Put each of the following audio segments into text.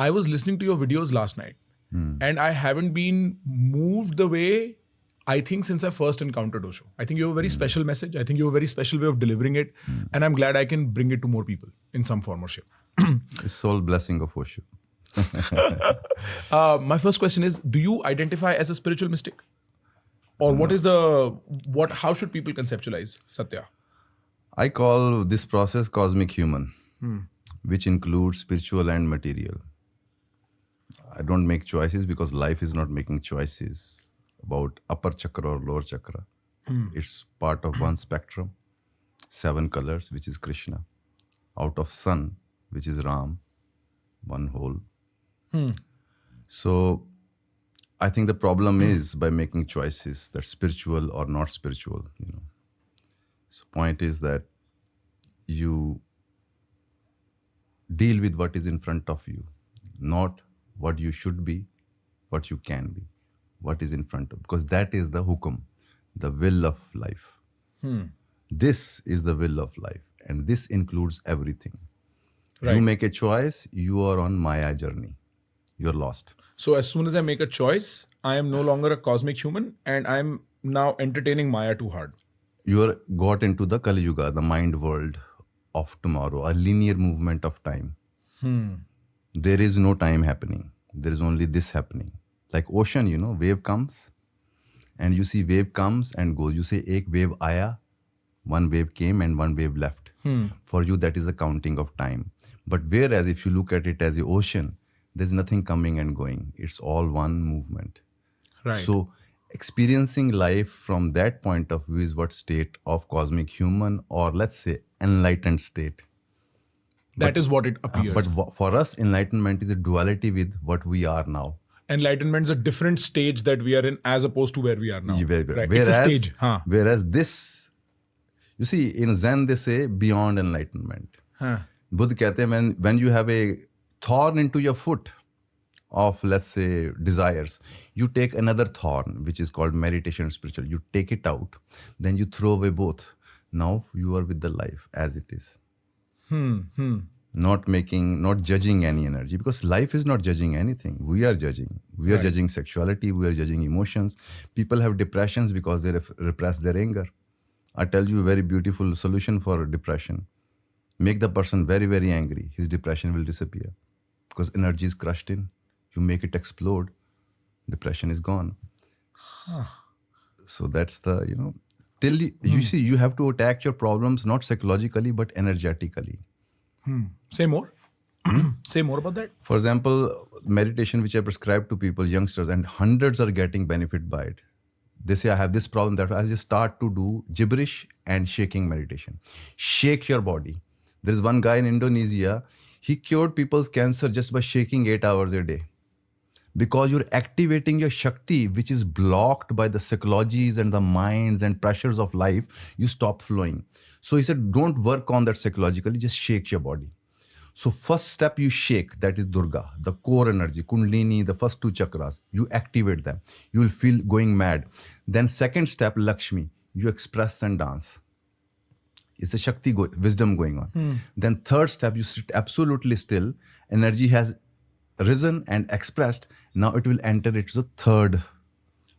I was listening to your videos last night and I haven't been moved the way I think since I first encountered Osho. I think you have a very special message. I think you have a very special way of delivering it. And I'm glad I can bring it to more people in some form or shape. It's all blessing of Osho. My first question is, do you identify as a spiritual mystic? Or how should people conceptualize Satya? I call this process cosmic human, which includes spiritual and material. I don't make choices because life is not making choices about upper chakra or lower chakra. It's part of one spectrum, 7 colors, which is Krishna. Out of sun, which is Ram, one whole. So I think the problem is by making choices that spiritual or not spiritual. So point is that you deal with what is in front of you, not what you should be, what you can be, what is in front of, because that is the hukum, the will of life. This is the will of life, and this includes everything. Right. You make a choice, you are on Maya journey. You're lost. So as soon as I make a choice, I am no longer a cosmic human and I'm now entertaining Maya too hard. You are got into the Kali Yuga, the mind world of tomorrow, a linear movement of time. There is no time happening. There is only this happening. Like ocean, wave comes and you see wave comes and goes. You say, ek wave aaya, one wave came and one wave left. For you, that is the counting of time. But whereas if you look at it as the ocean, there's nothing coming and going. It's all one movement. Right. So experiencing life from that point of view is what state of cosmic human, or let's say enlightened state. That is what it appears. But for us, enlightenment is a duality with what we are now. Enlightenment is a different stage that we are in as opposed to where we are now. Right. It's a stage. Whereas this, you see, in Zen they say beyond enlightenment. Buddha कहते हैं when you have a thorn into your foot of, let's say, desires, you take another thorn, which is called meditation spiritual. You take it out, then you throw away both. Now you are with the life as it is. Not judging any energy, because life is not judging anything. We are judging. We are judging sexuality. We are judging emotions. People have depressions because they repress their anger. I tell you a very beautiful solution for depression. Make the person very, very angry. His depression will disappear because energy is crushed in. You make it explode, depression is gone. So that's the, till you see, you have to attack your problems not psychologically but energetically. Say more. Say more about that. For example, meditation which I prescribe to people, youngsters, and hundreds are getting benefit by it. They say, I have this problem, that I just start to do gibberish and shaking meditation. Shake your body. There's one guy in Indonesia, he cured people's cancer just by shaking 8 hours a day. Because you're activating your Shakti, which is blocked by the psychologies and the minds and pressures of life, you stop flowing. So he said, don't work on that psychologically, just shake your body. So first step you shake, that is Durga, the core energy, Kundalini, the first 2 chakras, you activate them. You will feel going mad. Then second step, Lakshmi, you express and dance. It's a Shakti, wisdom going on. Then third step, you sit absolutely still. Energy has risen and expressed. Now it will enter into the third.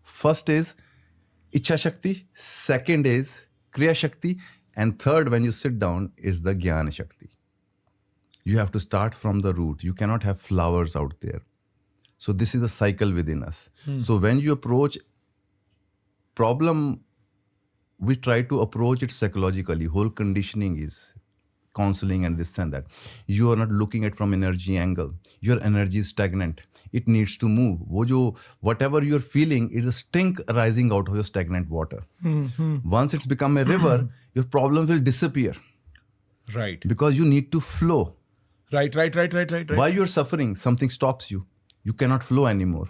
First is Ichha Shakti. Second is Kriya Shakti. And third, when you sit down, is the Jnana Shakti. You have to start from the root. You cannot have flowers out there. So this is the cycle within us. So when you approach problem, we try to approach it psychologically. Whole conditioning is counseling and this and that. You are not looking at from energy angle. Your energy is stagnant. It needs to move. Whatever you're feeling is a stink rising out of your stagnant water. Once it's become a river, your problem will disappear. Right. Because you need to flow. Right. Why you're suffering? Something stops you. You cannot flow anymore.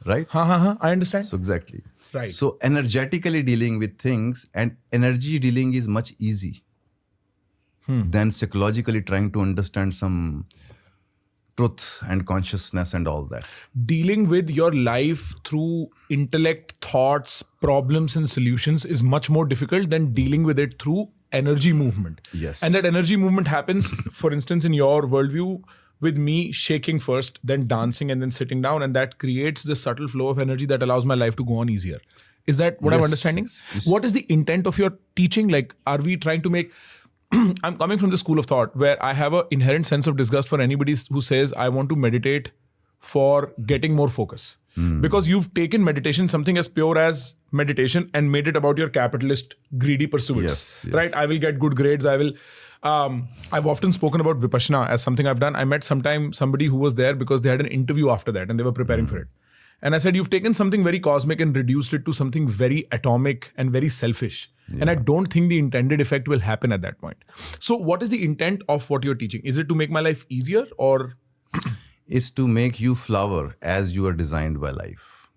Right? I understand. So exactly. Right. So energetically dealing with things, and energy dealing is much easy than psychologically trying to understand some truth and consciousness and all that. Dealing with your life through intellect, thoughts, problems and solutions is much more difficult than dealing with it through energy movement. Yes. And that energy movement happens, for instance, in your worldview, with me shaking first, then dancing, and then sitting down. And that creates this subtle flow of energy that allows my life to go on easier. Is that what I'm Yes, understanding? yes. What is the intent of your teaching? Like, are we trying to make... I'm coming from the school of thought where I have an inherent sense of disgust for anybody who says, I want to meditate for getting more focus. Because you've taken meditation, something as pure as meditation, and made it about your capitalist, greedy pursuits. Yes. Right? I will get good grades. I will... I've often spoken about Vipassana as something I've done. I met somebody who was there because they had an interview after that and they were preparing for it. And I said, you've taken something very cosmic and reduced it to something very atomic and very selfish. And I don't think the intended effect will happen at that point. So what is the intent of what you're teaching? Is it to make my life easier, or... It's to make you flower as you are designed by life.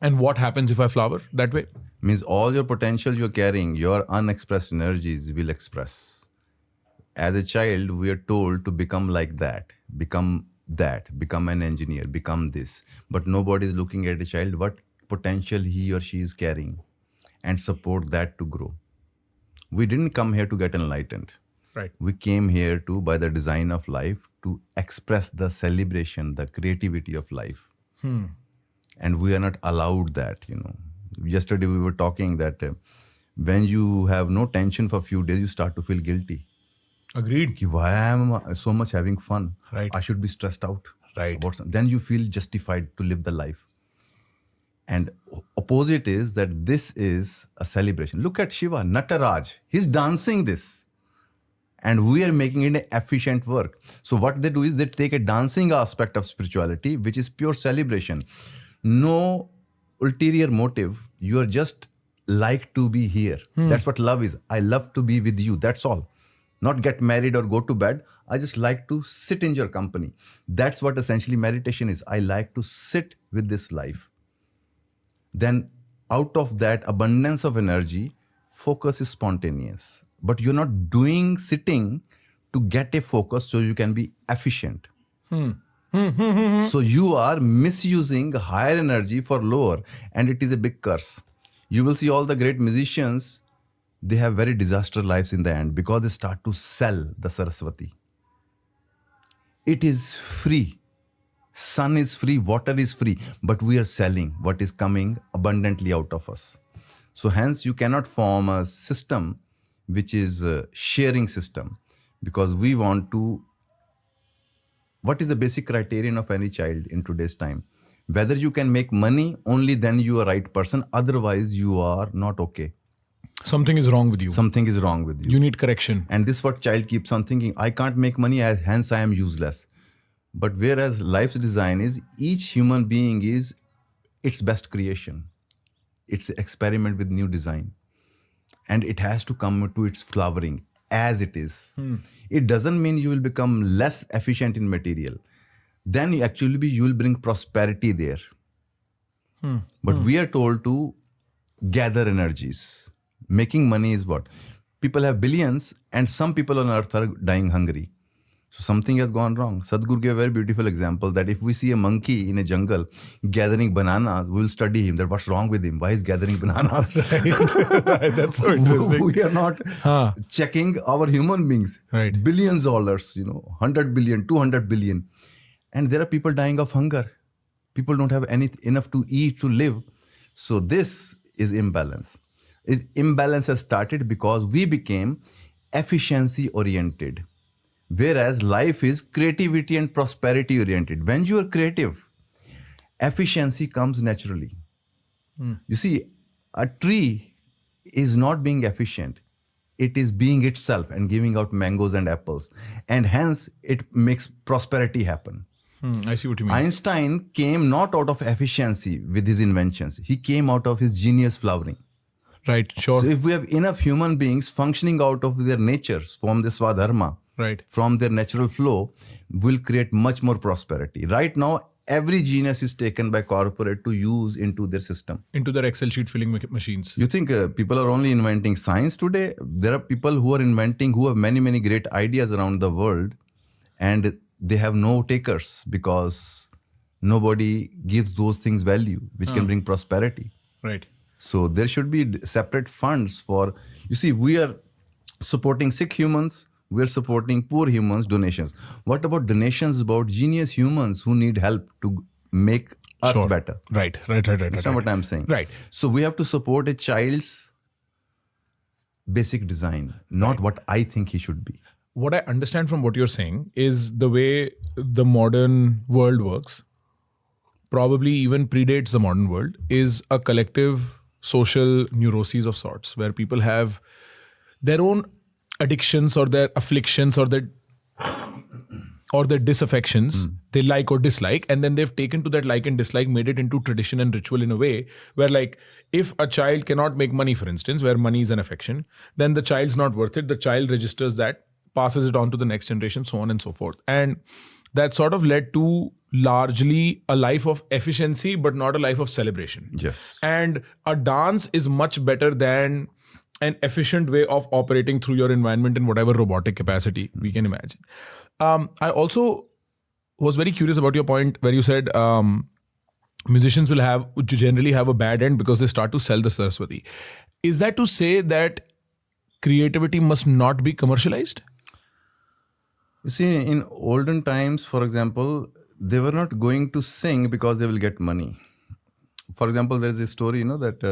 And what happens if I flower that way? Means all your potential you're carrying, your unexpressed energies will express. As a child, we are told to become like that, become an engineer, become this. But nobody is looking at a child, what potential he or she is carrying, and support that to grow. We didn't come here to get enlightened. Right. We came here to, by the design of life, to express the celebration, the creativity of life. And we are not allowed that, Yesterday we were talking that when you have no tension for a few days, you start to feel guilty. Agreed. Why am I so much having fun? Right. I should be stressed out. Right. About something. Then you feel justified to live the life. And opposite is that this is a celebration. Look at Shiva, Nataraj. He's dancing this. And we are making it an efficient work. So what they do is they take a dancing aspect of spirituality, which is pure celebration. No ulterior motive. You are just like to be here. That's what love is. I love to be with you. That's all. Not get married or go to bed. I just like to sit in your company. That's what essentially meditation is. I like to sit with this life. Then out of that abundance of energy, focus is spontaneous. But you're not sitting to get a focus so you can be efficient. So you are misusing higher energy for lower, and it is a big curse. You will see all the great musicians, they have very disaster lives in the end because they start to sell the Saraswati. It is free. Sun is free, water is free, but we are selling what is coming abundantly out of us. So hence you cannot form a system which is a sharing system, because we want to... What is the basic criterion of any child in today's time? Whether you can make money, only then you are right person. Otherwise, you are not okay. Something is wrong with you. Something is wrong with you. You need correction. And this is what child keeps on thinking. I can't make money, hence I am useless. But whereas life's design is, each human being is its best creation. It's an experiment with new design. And it has to come to its flowering as it is. It doesn't mean you will become less efficient in material. Then you will bring prosperity there. But we are told to gather energies. Making money is what? People have billions, and some people on earth are dying hungry. So something has gone wrong. Sadhguru gave a very beautiful example that if we see a monkey in a jungle gathering bananas, we will study him, that what's wrong with him? Why is gathering bananas? Right. That's so interesting. We are not checking our human beings. Right. Billions of dollars, 100 billion, 200 billion. And there are people dying of hunger. People don't have enough to eat, to live. So this is imbalance. Imbalance has started because we became efficiency oriented. Whereas life is creativity and prosperity oriented. When you are creative, efficiency comes naturally. You see, a tree is not being efficient. It is being itself and giving out mangoes and apples. And hence, it makes prosperity happen. I see what you mean. Einstein came not out of efficiency with his inventions. He came out of his genius flowering. Right, sure. So if we have enough human beings functioning out of their natures, from the Swadharma, right, from their natural flow, will create much more prosperity. Right now, every genius is taken by corporate to use into their system. Into their Excel sheet filling machines. You think people are only inventing science today? There are people who are inventing, who have many, many great ideas around the world, and they have no takers because nobody gives those things value, which can bring prosperity. Right. So there should be separate funds for, you see, we are supporting sick humans, We're supporting poor humans, donations. What about donations about genius humans who need help to make Earth Sure. better? Right. That's not what I'm saying. Right. So we have to support a child's basic design, not what I think he should be. What I understand from what you're saying is the way the modern world works, probably even predates the modern world, is a collective social neuroses of sorts where people have their own addictions or their afflictions or their disaffections they like or dislike, and then they've taken to that like and dislike, made it into tradition and ritual in a way where, like, if a child cannot make money, for instance, where money is an affection, then the child's not worth it. The child registers that, passes it on to the next generation, so on and so forth. And that sort of led to largely a life of efficiency but not a life of celebration. Yes. And a dance is much better than an efficient way of operating through your environment in whatever robotic capacity we can imagine. I also was very curious about your point where you said musicians will generally have a bad end because they start to sell the Saraswati. Is that to say that creativity must not be commercialized? You see, in olden times, for example, they were not going to sing because they will get money. For example, there is a story, that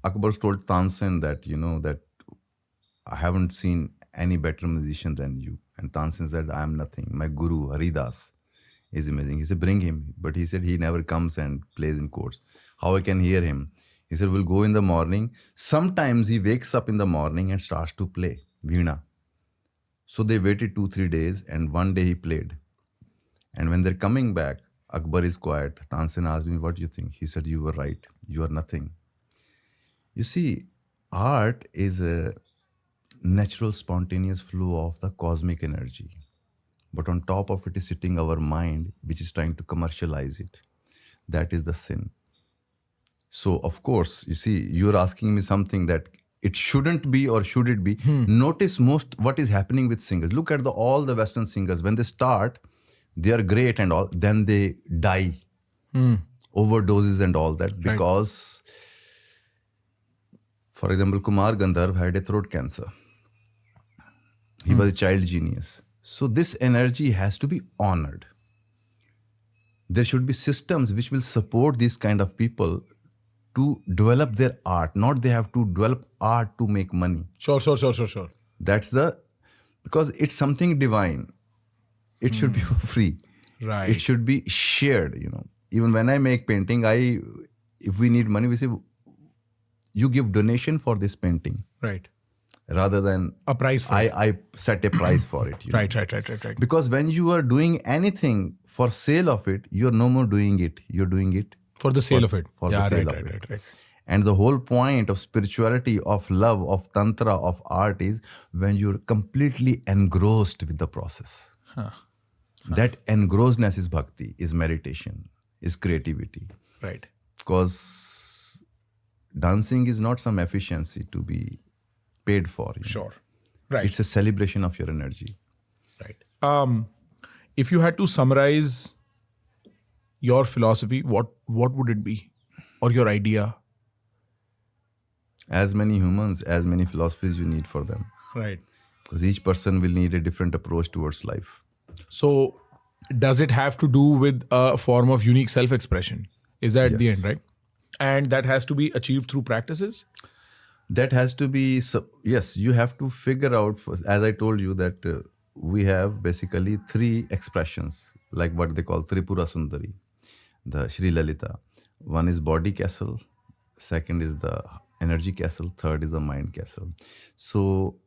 Akbar told Tansen that, that I haven't seen any better musician than you. And Tansen said, I am nothing. My guru, Haridas, is amazing. He said, bring him. But he said, he never comes and plays in courts. How I can hear him? He said, we'll go in the morning. Sometimes he wakes up in the morning and starts to play Veena. So they waited 2-3 days, and one day he played. And when they're coming back, Akbar is quiet. Tansen asked me, what do you think? He said, you were right. You are nothing. You see, art is a natural, spontaneous flow of the cosmic energy. But on top of it is sitting our mind, which is trying to commercialize it. That is the sin. So, of course, you see, you're asking me something that it shouldn't be or should it be. Notice most what is happening with singers. Look at all the Western singers. When they start, they are great and all. Then they die. Overdoses and all that. Because, for example, Kumar Gandharv had a throat cancer. He was a child genius. So this energy has to be honored. There should be systems which will support these kind of people to develop their art. Not they have to develop art to make money. Sure. That's because it's something divine. It should be for free. Right. It should be shared, Even when I make painting, if we need money, we say, you give donation for this painting. Right. Rather than a price for I set a price for it. Right. Because when you are doing anything for sale of it, you're no more doing it. You're doing it for the sale of it. For the sale of it. Right. And the whole point of spirituality, of love, of tantra, of art is when you're completely engrossed with the process. That engrossedness is bhakti, is meditation, is creativity. Right. Because dancing is not some efficiency to be paid for. Sure. Right. It's a celebration of your energy. Right. If you had to summarize your philosophy, what would it be? Or your idea? As many humans, as many philosophies you need for them. Right. Because each person will need a different approach towards life. So, does it have to do with a form of unique self-expression? Is that the end, right? And that has to be achieved through practices? That has to be, yes, you have to figure out, as I told you, that we have basically 3 expressions, like what they call Tripura Sundari, the Sri Lalita. One is body castle, second is the energy castle, third is the mind castle. So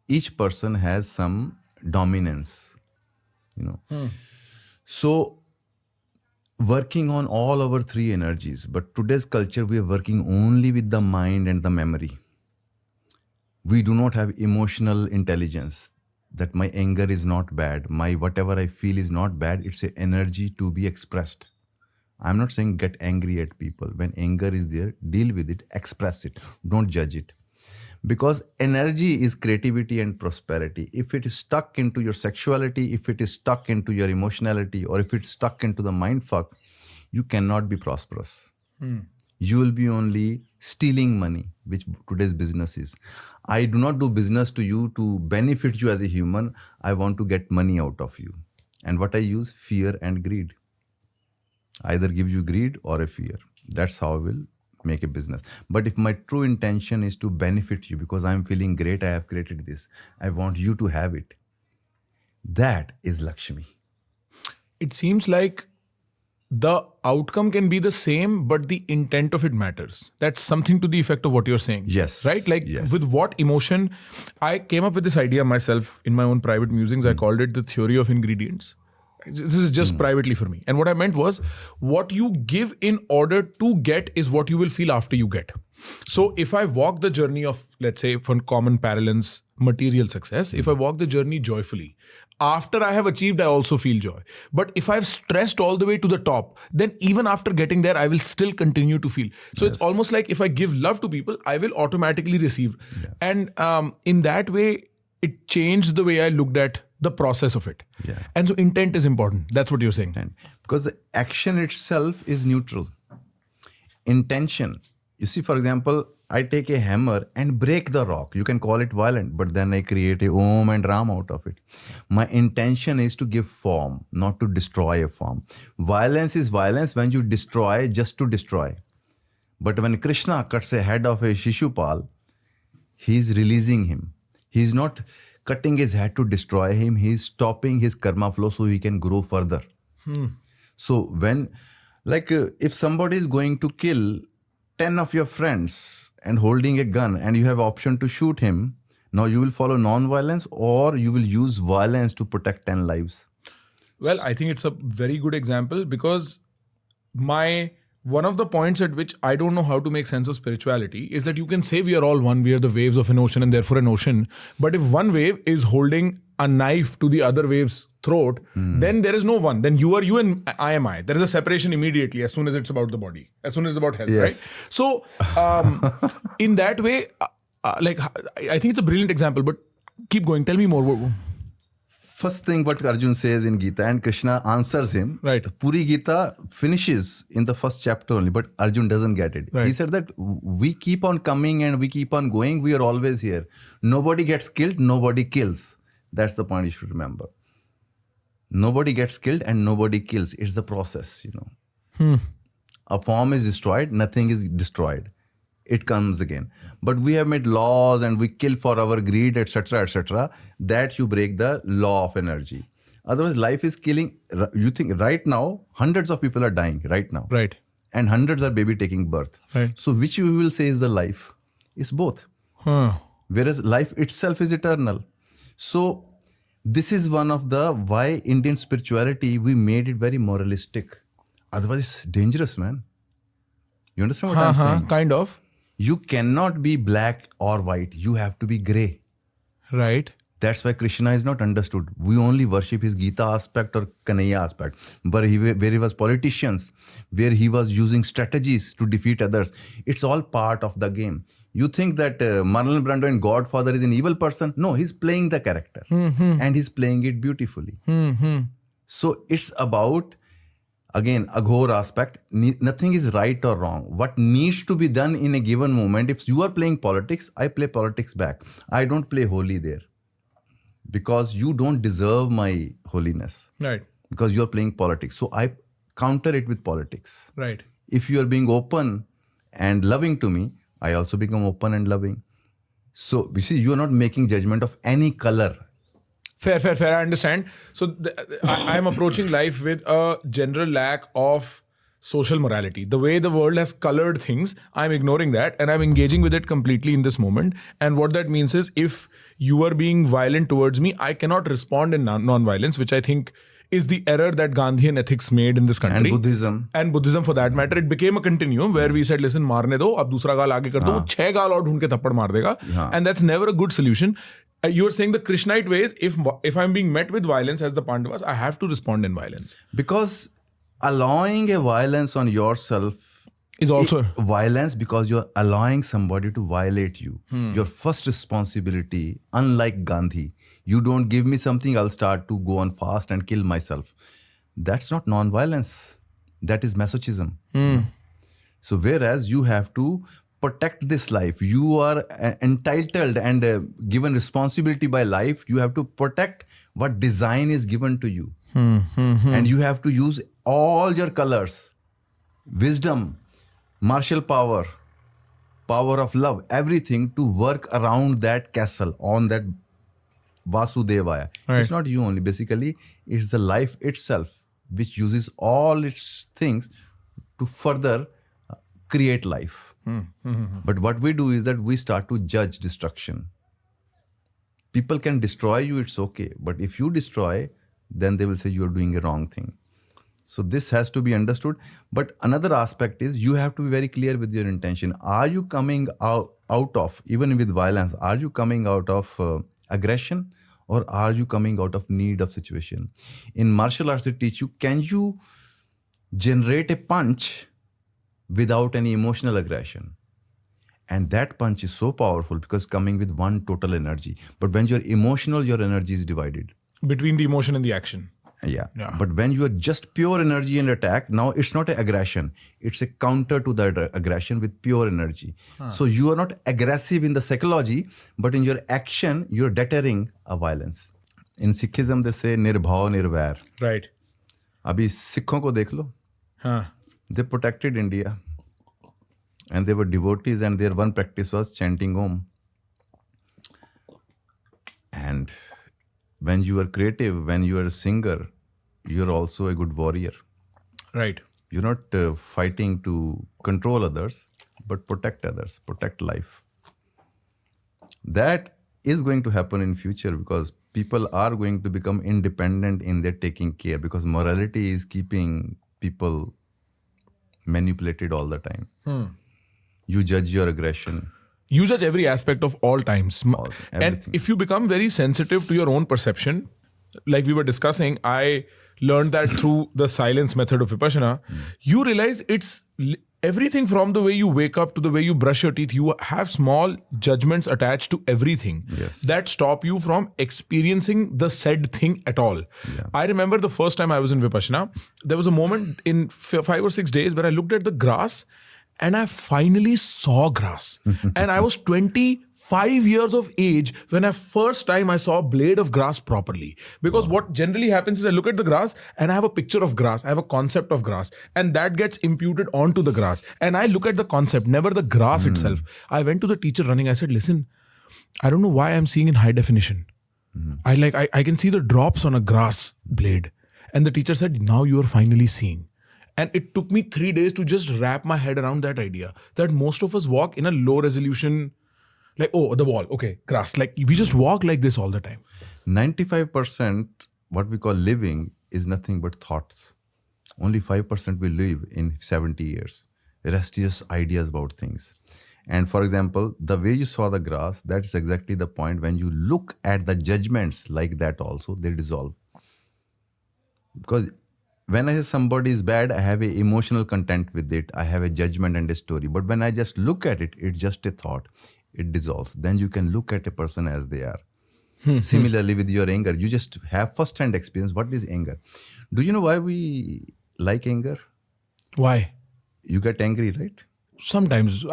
each person has some dominance, So working on all our 3 energies, but today's culture, we are working only with the mind and the memory. We do not have emotional intelligence, that my anger is not bad, my whatever I feel is not bad, it's an energy to be expressed. I'm not saying get angry at people. When anger is there, deal with it, express it, don't judge it. Because energy is creativity and prosperity. If it is stuck into your sexuality, if it is stuck into your emotionality, or if it's stuck into the mind fuck, you cannot be prosperous. you will be only stealing money, which today's business is. I do not do business to you to benefit you as a human. I want to get money out of you. And what I use? Fear and greed. Either give you greed or a fear. That's how I will make a business. But if my true intention is to benefit you because I'm feeling great, I have created this, I want you to have it. That is Lakshmi. It seems like the outcome can be the same, but the intent of it matters. That's something to the effect of what you're saying. Yes. Right? Like Yes. with what emotion? I came up with this idea myself in my own private musings. I called it the theory of ingredients. This is just privately for me. And what I meant was, what you give in order to get is what you will feel after you get. So if I walk the journey of, let's say, for common parallels, material success, if I walk the journey joyfully, after I have achieved, I also feel joy. But if I've stressed all the way to the top, then even after getting there, I will still continue to feel. So it's almost like if I give love to people, I will automatically receive. Yes. And in that way, it changed the way I looked at the process of it. Yeah. And so intent is important. That's what you're saying. Because the action itself is neutral. Intention. You see, for example, I take a hammer and break the rock. You can call it violent, but then I create a Om and Ram out of it. My intention is to give form, not to destroy a form. Violence is violence when you destroy just to destroy. But when Krishna cuts a head of a Shishupal, he's releasing him. He's not cutting his head to destroy him. He's stopping his karma flow so he can grow further. So when, if somebody is going to kill 10 of your friends and holding a gun and you have option to shoot him, now you will follow non-violence or you will use violence to protect 10 lives. Well, I think it's a very good example because one of the points at which I don't know how to make sense of spirituality is that you can say we are all one, we are the waves of an ocean and therefore an ocean. But if one wave is holding a knife to the other wave's throat, then there is no one. Then you are you and I am I. There is a separation immediately as soon as it's about the body, as soon as it's about health, Yes. right? So in that way, I think it's a brilliant example, but keep going. Tell me more. First thing what Arjun says in Gita and Krishna answers him. Right. Puri Gita finishes in the first chapter only, but Arjun doesn't get it. Right. He said that we keep on coming and we keep on going. We are always here. Nobody gets killed. Nobody kills. That's the point you should remember. Nobody gets killed and nobody kills. It's the process, A form is destroyed. Nothing is destroyed. It comes again. But we have made laws and we kill for our greed, etc., etc. That you break the law of energy. Otherwise, life is killing. You think right now, hundreds of people are dying right now. Right. And hundreds are baby taking birth. Right. So which you will say is the life? It's both. Whereas life itself is eternal. So this is one of the why Indian spirituality, we made it very moralistic. Otherwise, it's dangerous, man. You understand what I'm saying? Kind of. You cannot be black or white. You have to be gray. Right. That's why Krishna is not understood. We only worship his Gita aspect or Kanhaiya aspect. But where he was politicians, where he was using strategies to defeat others, it's all part of the game. You think that Marlon Brando in Godfather is an evil person? No, he's playing the character. And he's playing it beautifully. So it's about, again, Aghor aspect. Nothing is right or wrong. What needs to be done in a given moment, if you are playing politics, I play politics back. I don't play holy there. Because you don't deserve my holiness. Right. Because you are playing politics. So I counter it with politics. Right. If you are being open and loving to me, I also become open and loving. So you see, you are not making judgment of any color. Fair. I understand. So I'm approaching life with a general lack of social morality. The way the world has colored things, I'm ignoring that and I'm engaging with it completely in this moment. And what that means is if you are being violent towards me, I cannot respond in non-violence, which I think is the error that Gandhian ethics made in this country. And Buddhism for that matter. It became a continuum where we said, listen, मारने दो, अब दूसरा गाल आगे कर दो, वो 6 गाल और ढूंढ के थप्पड़ मार देगा. And that's never a good solution. You're saying the Krishnite ways, if I'm being met with violence as the Pandavas, I have to respond in violence. Because allowing a violence on yourself is also violence because you're allowing somebody to violate you. Your first responsibility, unlike Gandhi, you don't give me something, I'll start to go on fast and kill myself. That's not non-violence. That is masochism. So whereas you have to protect this life, you are entitled and given responsibility by life. You have to protect what design is given to you. And you have to use all your colors, wisdom, martial power, power of love, everything to work around that castle, on that Vasudevaya. Right. It's not you only. Basically, it's the life itself which uses all its things to further create life. But what we do is that we start to judge destruction. People can destroy you, it's okay. But if you destroy, then they will say you're doing a wrong thing. So this has to be understood. But another aspect is you have to be very clear with your intention. Are you coming out of, even with violence, are you coming out of aggression, or are you coming out of need of situation? In martial arts, they teach you, can you generate a punch without any emotional aggression? And that punch is so powerful because coming with one total energy. But when you're emotional, your energy is divided. Between the emotion and the action. Yeah. Yeah. But when you are just pure energy and attack, now it's not an aggression. It's a counter to that aggression with pure energy. So you are not aggressive in the psychology, but in your action, you're deterring a violence. In Sikhism, they say nirbhav nirvair. Right. Abhi Sikhon ko dekh lo. They protected India. And they were devotees, and their one practice was chanting Om. And when you are creative, when you are a singer, you're also a good warrior. Right. You're not fighting to control others, but protect others, protect life. That is going to happen in future because people are going to become independent in their taking care, because morality is keeping people manipulated all the time. You judge your aggression. You judge every aspect of all times. And everything. if you become very sensitive to your own perception, like we were discussing, I learned that through the silence method of Vipassana, you realize it's everything from the way you wake up to the way you brush your teeth. You have small judgments attached to everything that stop you from experiencing the said thing at all. I remember the first time I was in Vipassana, there was a moment in 5 or 6 days where I looked at the grass and I finally saw grass. And I was 25 years of age when first time I saw a blade of grass properly. Because what generally happens is I look at the grass and I have a picture of grass. I have a concept of grass. And that gets imputed onto the grass. And I look at the concept, never the grass itself. I went to the teacher running. I said, listen, I don't know why I'm seeing in high definition. I can see the drops on a grass blade. And the teacher said, now you are finally seeing. And it took me 3 days to just wrap my head around that idea that most of us walk in a low resolution, like, oh, the wall, okay, grass. Like we just walk like this all the time. 95% what we call living is nothing but thoughts. Only 5% we live in 70 years. The rest is just ideas about things. And for example, the way you saw the grass, that's exactly the point. When you look at the judgments like that also, they dissolve. Because when I say somebody is bad, I have an emotional content with it. I have a judgment and a story. But when I just look at it, it's just a thought. It dissolves. Then you can look at a person as they are. Similarly with your anger, you just have first-hand experience. What is anger? Do you know why we like anger? Why? You get angry, right? Sometimes.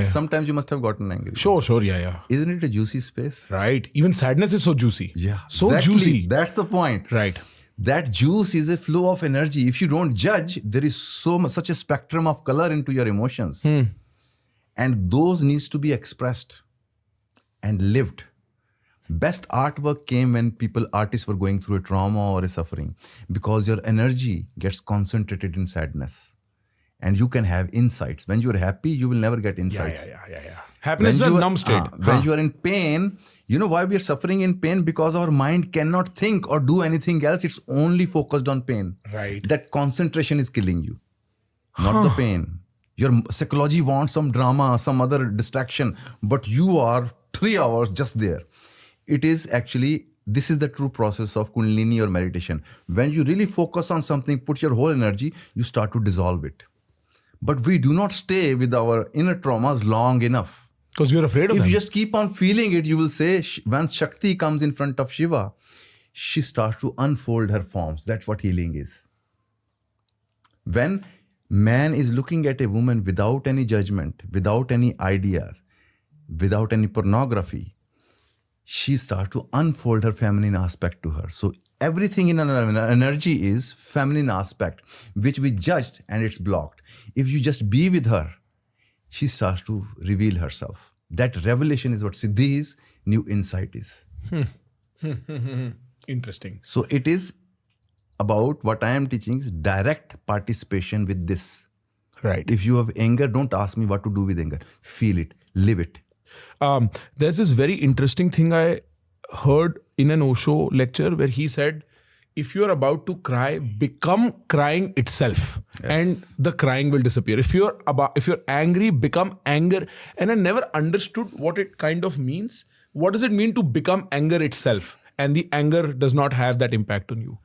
Sometimes you must have gotten angry. Sure, yeah. Isn't it a juicy space? Right. Even sadness is so juicy. Yeah. So exactly. juicy. That's the point. Right. That juice is a flow of energy. If you don't judge, there is such a spectrum of color into your emotions. And those needs to be expressed and lived. Best artwork came when artists were going through a trauma or a suffering, because your energy gets concentrated in sadness. And you can have insights. When you're happy, you will never get insights. Yeah. Happiness is a numb state. When you are in pain, you know why we are suffering in pain? Because our mind cannot think or do anything else. It's only focused on pain. Right. That concentration is killing you, not the pain. Your psychology wants some drama, some other distraction, but you are 3 hours just there. It is actually, this is the true process of Kundalini or meditation. When you really focus on something, put your whole energy, you start to dissolve it. But we do not stay with our inner traumas long enough. Because we're afraid of them. If you just keep on feeling it, you will say, when Shakti comes in front of Shiva, she starts to unfold her forms. That's what healing is. When Man is looking at a woman without any judgment, without any ideas, without any pornography. She starts to unfold her feminine aspect to her. So everything in an energy is feminine aspect, which we judged and it's blocked. If you just be with her, she starts to reveal herself. That revelation is what Siddhi is, new insight is. Interesting. So it is about what I am teaching is direct participation with this. Right. If you have anger, don't ask me what to do with anger. Feel it, live it. There's this very interesting thing I heard in an Osho lecture where he said, if you're about to cry, become crying itself, and the crying will disappear. If you're angry, become anger. And I never understood what it kind of means. What does it mean to become anger itself? And the anger does not have that impact on you.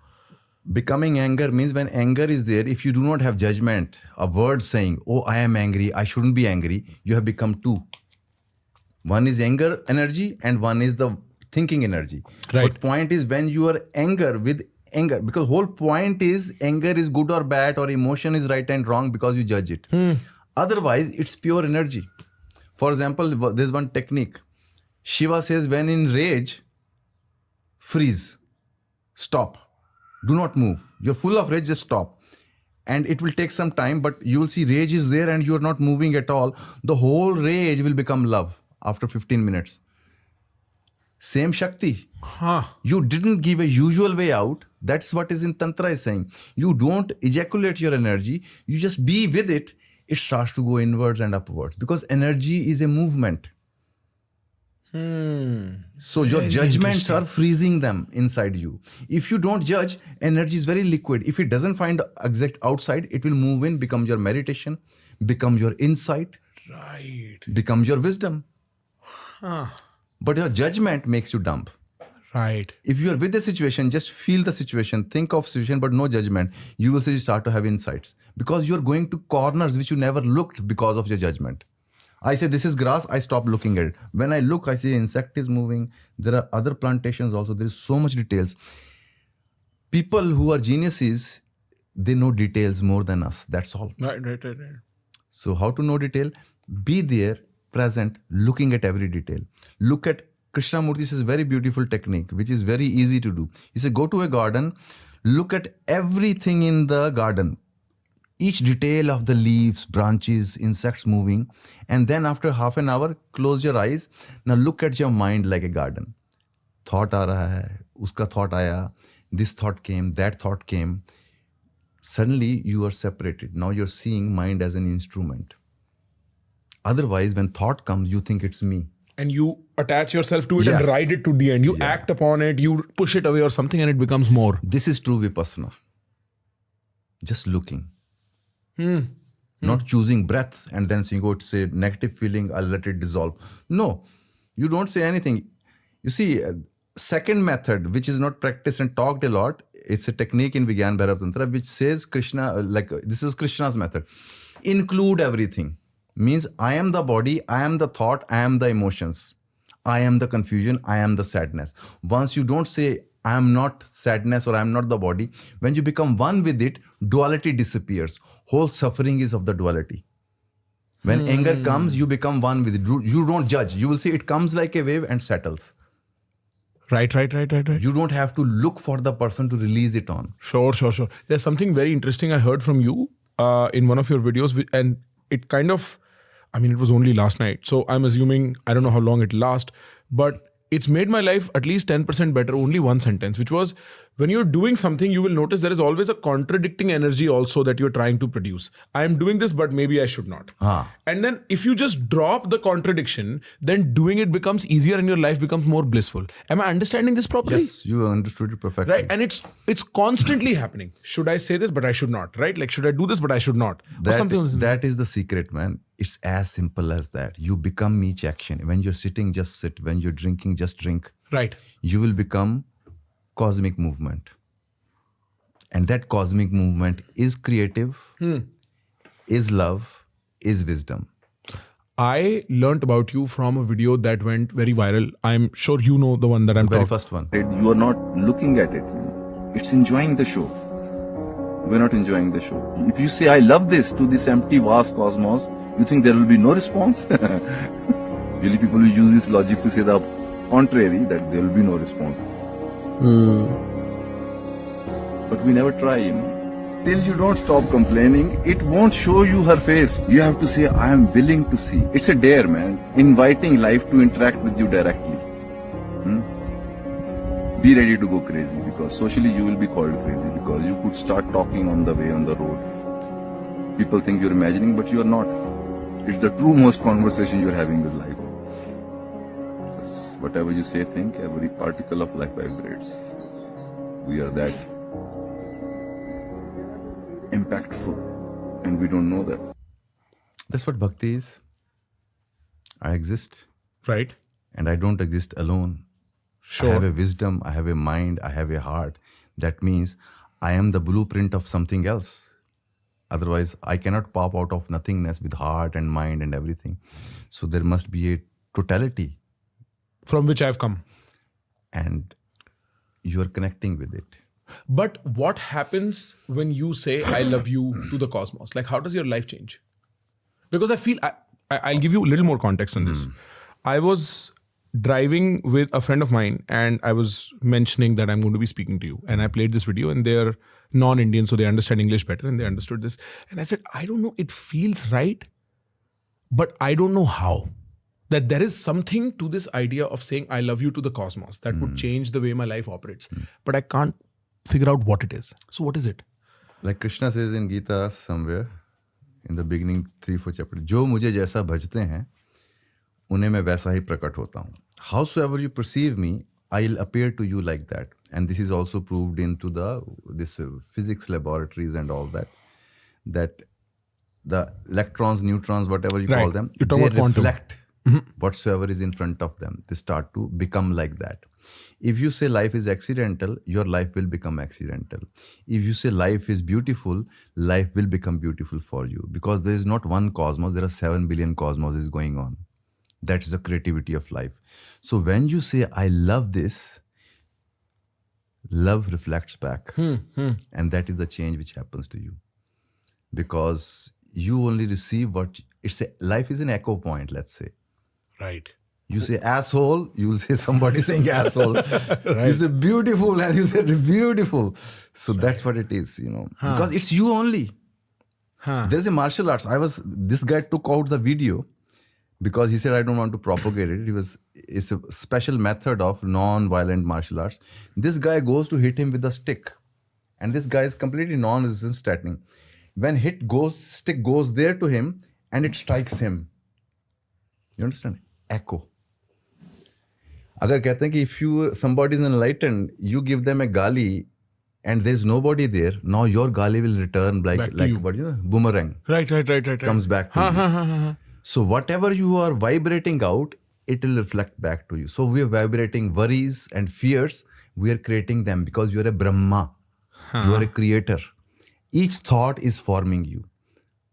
Becoming anger means when anger is there, if you do not have judgment, a word saying, oh, I am angry, I shouldn't be angry, you have become two. One is anger energy and one is the thinking energy. Right. But point is when you are anger with anger, because whole point is anger is good or bad or emotion is right and wrong because you judge it. Otherwise, it's pure energy. For example, there's one technique. Shiva says when in rage, freeze, stop, do not move. You're full of rage, just stop. And it will take some time, but you will see rage is there and you're not moving at all. The whole rage will become love after 15 minutes. Same Shakti. You didn't give a usual way out. That's what is in Tantra is saying. You don't ejaculate your energy. You just be with it. It starts to go inwards and upwards because energy is a movement. So your judgments are freezing them inside you. If you don't judge, energy is very liquid. If it doesn't find exact outside, it will move in, become your meditation, become your insight, Right. become your wisdom. But your judgment makes you dumb. Right. If you are with the situation, just feel the situation, think of situation, but no judgment. You will start to have insights because you're going to corners which you never looked because of your judgment. I say this is grass, I stop looking at it. When I look, I see insect is moving. There are other plantations also. There is so much details. People who are geniuses, they know details more than us. That's all. Right. So how to know detail? Be there, present, looking at every detail. Look at Krishnamurti says very beautiful technique, which is very easy to do. He said, go to a garden, look at everything in the garden. Each detail of the leaves, branches, insects moving. And then after half an hour, close your eyes. Now look at your mind like a garden. Thought aa raha hai, uska thought aaya, this thought came, that thought came. Suddenly you are separated. Now you're seeing mind as an instrument. Otherwise, when thought comes, you think it's me. And you attach yourself to it and ride it to the end. You act upon it, you push it away or something and it becomes more. This is true Vipassana. Just looking. Not choosing breath and then saying, oh, it's a negative feeling, I'll let it dissolve. No, you don't say anything. You see, second method, which is not practiced and talked a lot, it's a technique in Vigyan Bhairav Tantra, which says Krishna, like this is Krishna's method. Include everything. Means I am the body, I am the thought, I am the emotions. I am the confusion, I am the sadness. Once you don't say, I am not sadness or I am not the body, when you become one with it, duality disappears. Whole suffering is of the duality. When anger comes, you become one with it. You don't judge. You will see it comes like a wave and settles. Right. You don't have to look for the person to release it on. Sure. There's something very interesting I heard from you in one of your videos, and it kind of, it was only last night. So I'm assuming, I don't know how long it lasts, but it's made my life at least 10% better. Only one sentence, which was, when you're doing something, you will notice there is always a contradicting energy also that you're trying to produce. I am doing this, but maybe I should not. And then if you just drop the contradiction, then doing it becomes easier and your life becomes more blissful. Am I understanding this properly? Yes, you understood it perfectly. Right. And it's constantly happening. Should I say this, but I should not, right? Like, should I do this, but I should not? That is the secret, man. It's as simple as that. You become each action. When you're sitting, just sit. When you're drinking, just drink. Right. You will become cosmic movement. And that cosmic movement is creative, is love, is wisdom. I learnt about you from a video that went very viral. I'm sure you know the one that I'm The very talking. first one. You are not looking at it. It's enjoying the show. we're not enjoying the show. If you say, I love this to this empty, vast cosmos, you think there will be no response? Really, people will use this logic to say the contrary, that there will be no response. But we never try, Till you don't stop complaining, it won't show you her face. You have to say, I am willing to see. It's a dare, man. Inviting life to interact with you directly. Be ready to go crazy, because socially you will be called crazy, because you could start talking on the way, on the road. People think you're imagining, but you're not. It's the true most conversation you're having with life. Because whatever you say, think, every particle of life vibrates. We are that impactful, and we don't know that. That's what bhakti is. I exist, Right. and I don't exist alone. Sure. I have a wisdom, I have a mind, I have a heart. That means I am the blueprint of something else. Otherwise, I cannot pop out of nothingness with heart and mind and everything. So there must be a totality, From which I've come. and you are connecting with it. But what happens when you say, I love you to the cosmos? Like, how does your life change? Because I feel, I'll give you a little more context on this. I was driving with a friend of mine and I was mentioning that I'm going to be speaking to you. And I played this video and they're non-Indian, so they understand English better, and they understood this. And I said, I don't know, it feels right, but I don't know how. That there is something to this idea of saying, I love you to the cosmos that would change the way my life operates. But I can't figure out what it is. So what is it? Like Krishna says in Gita somewhere, in the beginning 3-4 chapter, जो मुझे जैसा भजते हैं, उन्हें मैं वैसा ही प्रकट होता हूँ. Howsoever you perceive me, I'll appear to you like that. And this is also proved into this physics laboratories and all that. That the electrons, neutrons, whatever you call them, You're they talking about quantum. reflect whatsoever is in front of them. They start to become like that. If you say life is accidental, your life will become accidental. If you say life is beautiful, life will become beautiful for you. Because there is not one cosmos, there are 7 billion cosmoses going on. That is the creativity of life. So when you say, I love this, love reflects back. And that is the change which happens to you. Because you only receive life is an echo point, let's say. Right. You say asshole, you will say somebody saying asshole. You say beautiful and you say beautiful. So that's what it is, because it's you only. There's a martial arts. This guy took out the video because he said, I don't want to propagate it. It's a special method of non-violent martial arts. This guy goes to hit him with a stick. And this guy is completely non-resistant statting. When stick goes there to him and it strikes him. You understand? Echo. Agar कहते हैं कि if somebody is enlightened, you give them a gali and there's nobody there, now your gali will return like boomerang. Right. Comes back to you. So whatever you are vibrating out, it will reflect back to you. So we are vibrating worries and fears. We are creating them because you are a Brahma. You are a creator. Each thought is forming you.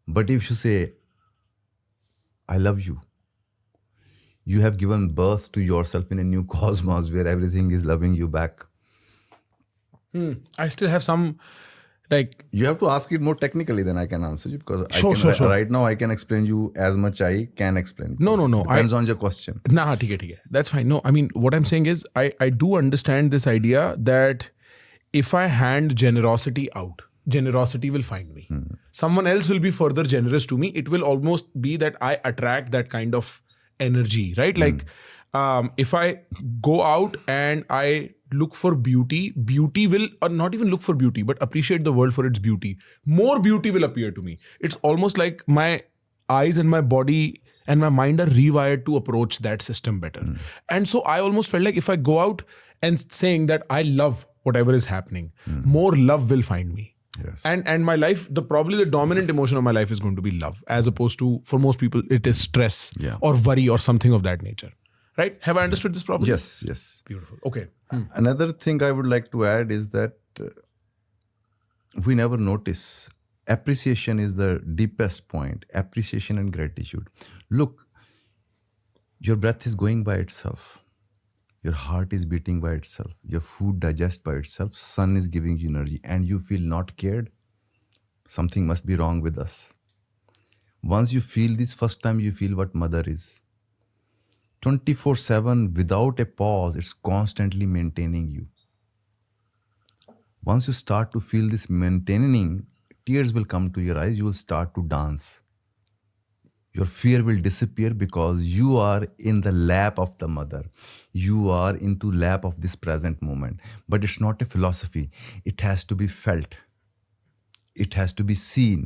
But if you say, I love you, you have given birth to yourself in a new cosmos where everything is loving you back. I still have some, You have to ask it more technically than I can answer you, because Sure. right now I can explain you as much I can explain. No. Depends on your question. Nah, okay. That's fine. No, I mean, what I'm saying is, I do understand this idea that if I hand generosity out, generosity will find me. Someone else will be further generous to me. It will almost be that I attract that kind of energy, right? Like, if I go out and I look for beauty will, or not even look for beauty, but appreciate the world for its beauty, more beauty will appear to me. It's almost like my eyes and my body and my mind are rewired to approach that system better. And so I almost felt like if I go out and saying that I love whatever is happening, more love will find me. Yes. And my life, probably the dominant emotion of my life is going to be love, as opposed to, for most people, it is stress or worry or something of that nature. Right? Have I understood this properly? Yes. Beautiful. Okay. Another thing I would like to add is that we never notice. Appreciation is the deepest point. Appreciation and gratitude. Look, your breath is going by itself. Your heart is beating by itself. Your food digests by itself. Sun is giving you energy and you feel not cared. something must be wrong with us. Once you feel this, first time you feel what mother is. 24/7 without a pause, it's constantly maintaining you. Once you start to feel this maintaining, tears will come to your eyes, you will start to dance. Your fear will disappear because you are in the lap of the mother. You are into lap of this present moment. But it's not a philosophy. It has to be felt. It has to be seen.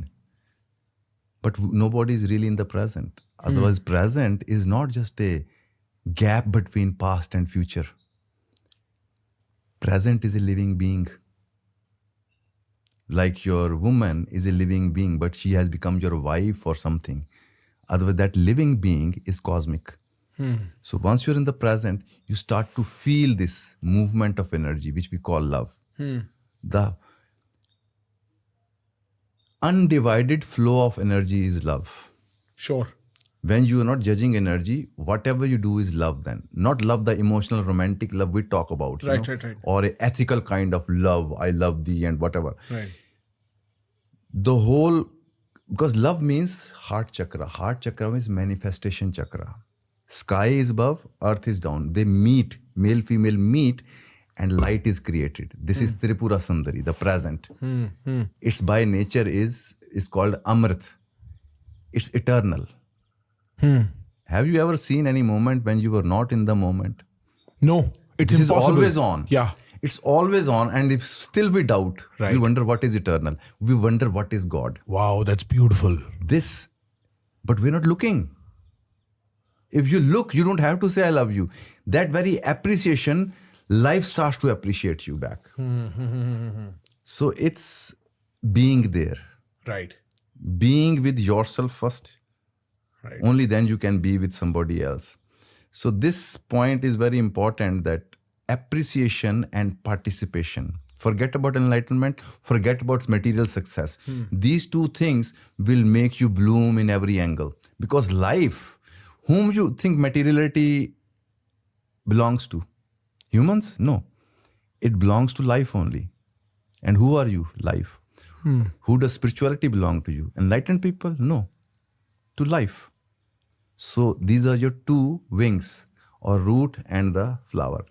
But nobody is really in the present. Otherwise, present is not just a gap between past and future. Present is a living being. Like your woman is a living being, but she has become your wife or something. Otherwise, that living being is cosmic. So once you're in the present, you start to feel this movement of energy, which we call love. The undivided flow of energy is love. Sure. When you are not judging energy, whatever you do is love then. Not love, the emotional, romantic love we talk about. Right. Or a ethical kind of love, I love thee and whatever. Right. The whole, because love means heart chakra. Heart chakra means manifestation chakra. Sky is above, earth is down. They meet, male, female meet, and light is created. This is Tripura Sundari, the present. It's by nature is called Amrit. It's eternal. Have you ever seen any moment when you were not in the moment? No, it's This impossible. is always on. Yeah. It's always on, and if still we doubt, we Right. wonder what is eternal. We wonder what is God. Wow, that's beautiful. But we're not looking. If you look, you don't have to say I love you. That very appreciation, life starts to appreciate you back. So it's being there. Right. Being with yourself first. Right. Only then you can be with somebody else. So this point is very important, that appreciation and participation. Forget about enlightenment, forget about material success. These two things will make you bloom in every angle. Because life, whom you think materiality belongs to? Humans? No. It belongs to life only. And who are you? Life. Who does spirituality belong to you? Enlightened people? No. To life. So these are your two wings, or root and the flower.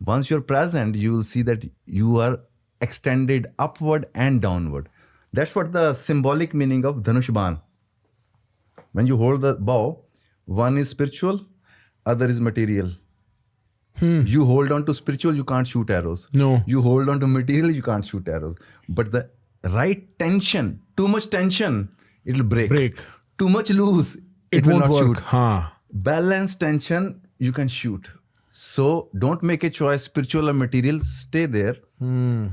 Once you're present, you will see that you are extended upward and downward. That's what the symbolic meaning of Dhanush Ban. When you hold the bow, one is spiritual, other is material. You hold on to spiritual, you can't shoot arrows. No. You hold on to material, you can't shoot arrows. But the right tension, too much tension, it'll break. Too much loose, it will won't not work. shoot. Balanced tension, you can shoot. So don't make a choice, spiritual or material, stay there.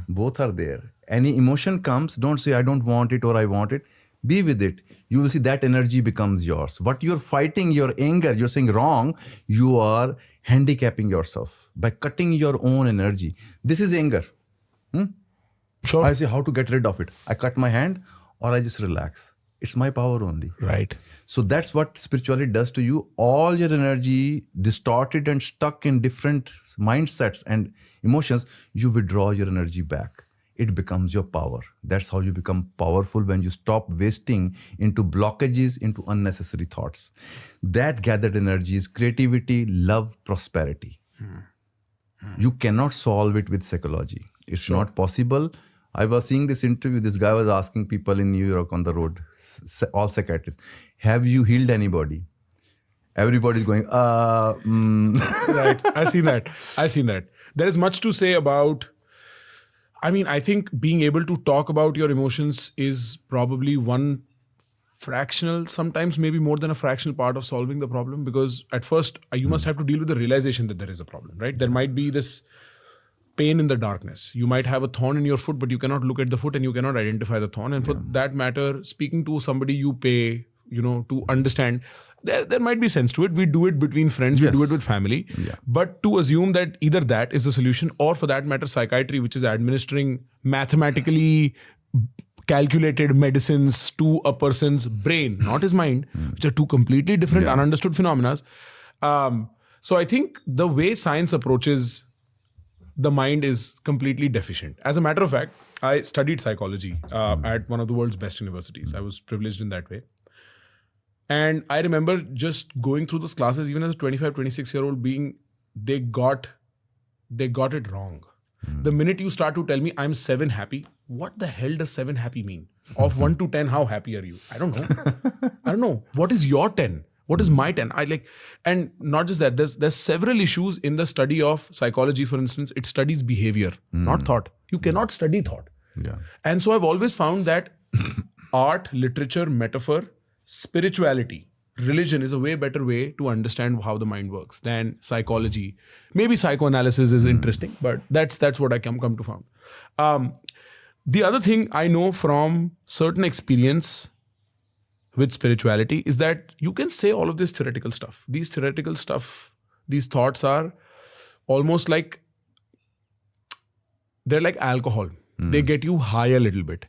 Both are there. Any emotion comes, don't say I don't want it or I want it. Be with it. You will see that energy becomes yours. What you're fighting, your anger, you're saying wrong, you are handicapping yourself by cutting your own energy. This is anger. Sure. I say how to get rid of it. I cut my hand or I just relax. It's my power only. Right. So that's what spirituality does to you. All your energy distorted and stuck in different mindsets and emotions, you withdraw your energy back. It becomes your power. That's how you become powerful, when you stop wasting into blockages, into unnecessary thoughts. That gathered energy is creativity, love, prosperity. You cannot solve it with psychology. It's not possible. I was seeing this interview. This guy was asking people in New York on the road, all psychiatrists, have you healed anybody? Everybody's going, Right. I've seen that. There is much to say about, I think being able to talk about your emotions is probably one fractional, sometimes maybe more than a fractional part of solving the problem. Because at first, you must have to deal with the realization that there is a problem, right? There might be this pain in the darkness. You might have a thorn in your foot, but you cannot look at the foot and you cannot identify the thorn. And for that matter, speaking to somebody you pay, to understand, there might be sense to it. We do it between friends, we do it with family. But to assume that either that is the solution, or for that matter, psychiatry, which is administering mathematically calculated medicines to a person's brain, not his mind, which are two completely different, ununderstood phenomena. So I think the way science approaches the mind is completely deficient. As a matter of fact, I studied psychology at one of the world's best universities. I was privileged in that way. And I remember just going through those classes, even as a 25, 26-year-old they got it wrong. The minute you start to tell me I'm 7 happy, what the hell does 7 happy mean? Of 1 to 10, how happy are you? I don't know. What is your 10? What is my 10? And not just that, there's several issues in the study of psychology, for instance. It studies behavior, not thought. You cannot study thought. Yeah. And so I've always found that art, literature, metaphor, spirituality, religion is a way better way to understand how the mind works than psychology. Maybe psychoanalysis is interesting, but that's what I come to find. The other thing I know from certain experience with spirituality is that you can say all of this theoretical stuff. These thoughts are almost like, they're like alcohol. They get you high a little bit.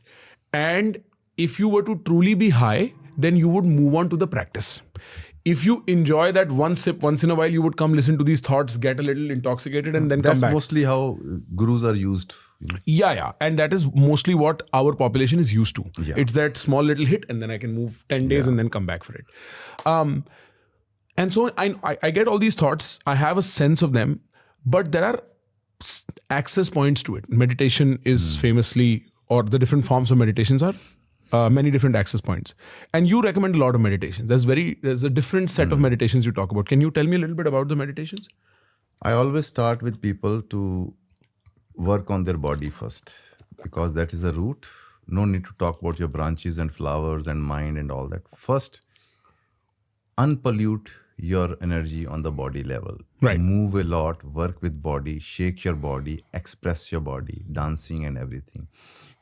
And if you were to truly be high, then you would move on to the practice. If you enjoy that one sip once in a while, you would come listen to these thoughts, get a little intoxicated, and then come back. That's mostly how gurus are used. Yeah. And that is mostly what our population is used to. Yeah. It's that small little hit, and then I can move 10 days and then come back for it. And so I get all these thoughts. I have a sense of them, but there are access points to it. Meditation is famously, or the different forms of meditations are many different access points. And you recommend a lot of meditations. There's a different set of meditations you talk about. Can you tell me a little bit about the meditations? I always start with people to work on their body first, because that is the root. No need to talk about your branches and flowers and mind and all that. First, unpollute your energy on the body level. Right. Move a lot, work with body, shake your body, express your body, dancing and everything.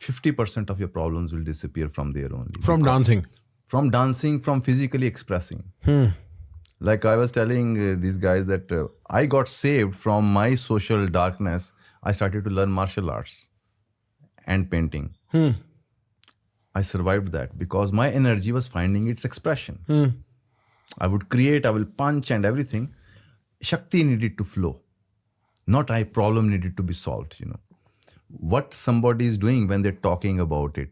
50% of your problems will disappear from there only. From dancing? From dancing, from physically expressing. Like I was telling these guys that I got saved from my social darkness. I started to learn martial arts and painting. I survived that because my energy was finding its expression. I would create, I will punch and everything. Shakti needed to flow. Not a problem needed to be solved, What somebody is doing when they're talking about it,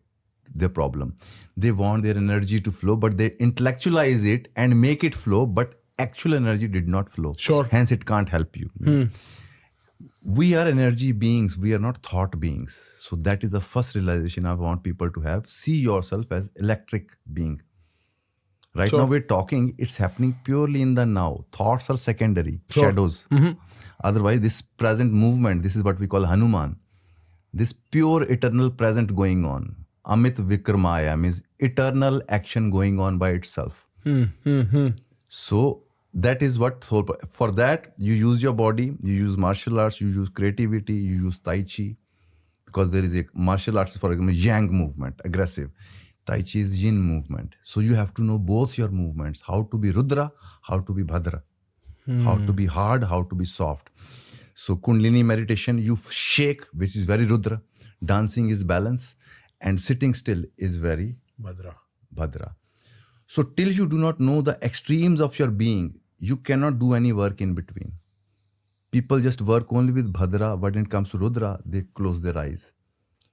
their problem. They want their energy to flow, but they intellectualize it and make it flow, but actual energy did not flow. Sure. Hence, it can't help you. We are energy beings. We are not thought beings. So that is the first realization I want people to have. See yourself as electric being. Right now we're talking, it's happening purely in the now. Thoughts are secondary, shadows. Otherwise, this present movement, this is what we call Hanuman. This pure eternal present going on. Amit Vikramaya means eternal action going on by itself. So that is what, for that you use your body, you use martial arts, you use creativity, you use Tai Chi. Because there is a martial arts, for example, Yang movement, aggressive. Tai Chi is Yin movement. So you have to know both your movements, how to be Rudra, how to be Bhadra, how to be hard, how to be soft. So Kundalini meditation, you shake, which is very Rudra. Dancing is balance, and sitting still is very Bhadra. So till you do not know the extremes of your being, you cannot do any work in between. People just work only with Bhadra. When it comes to Rudra, they close their eyes.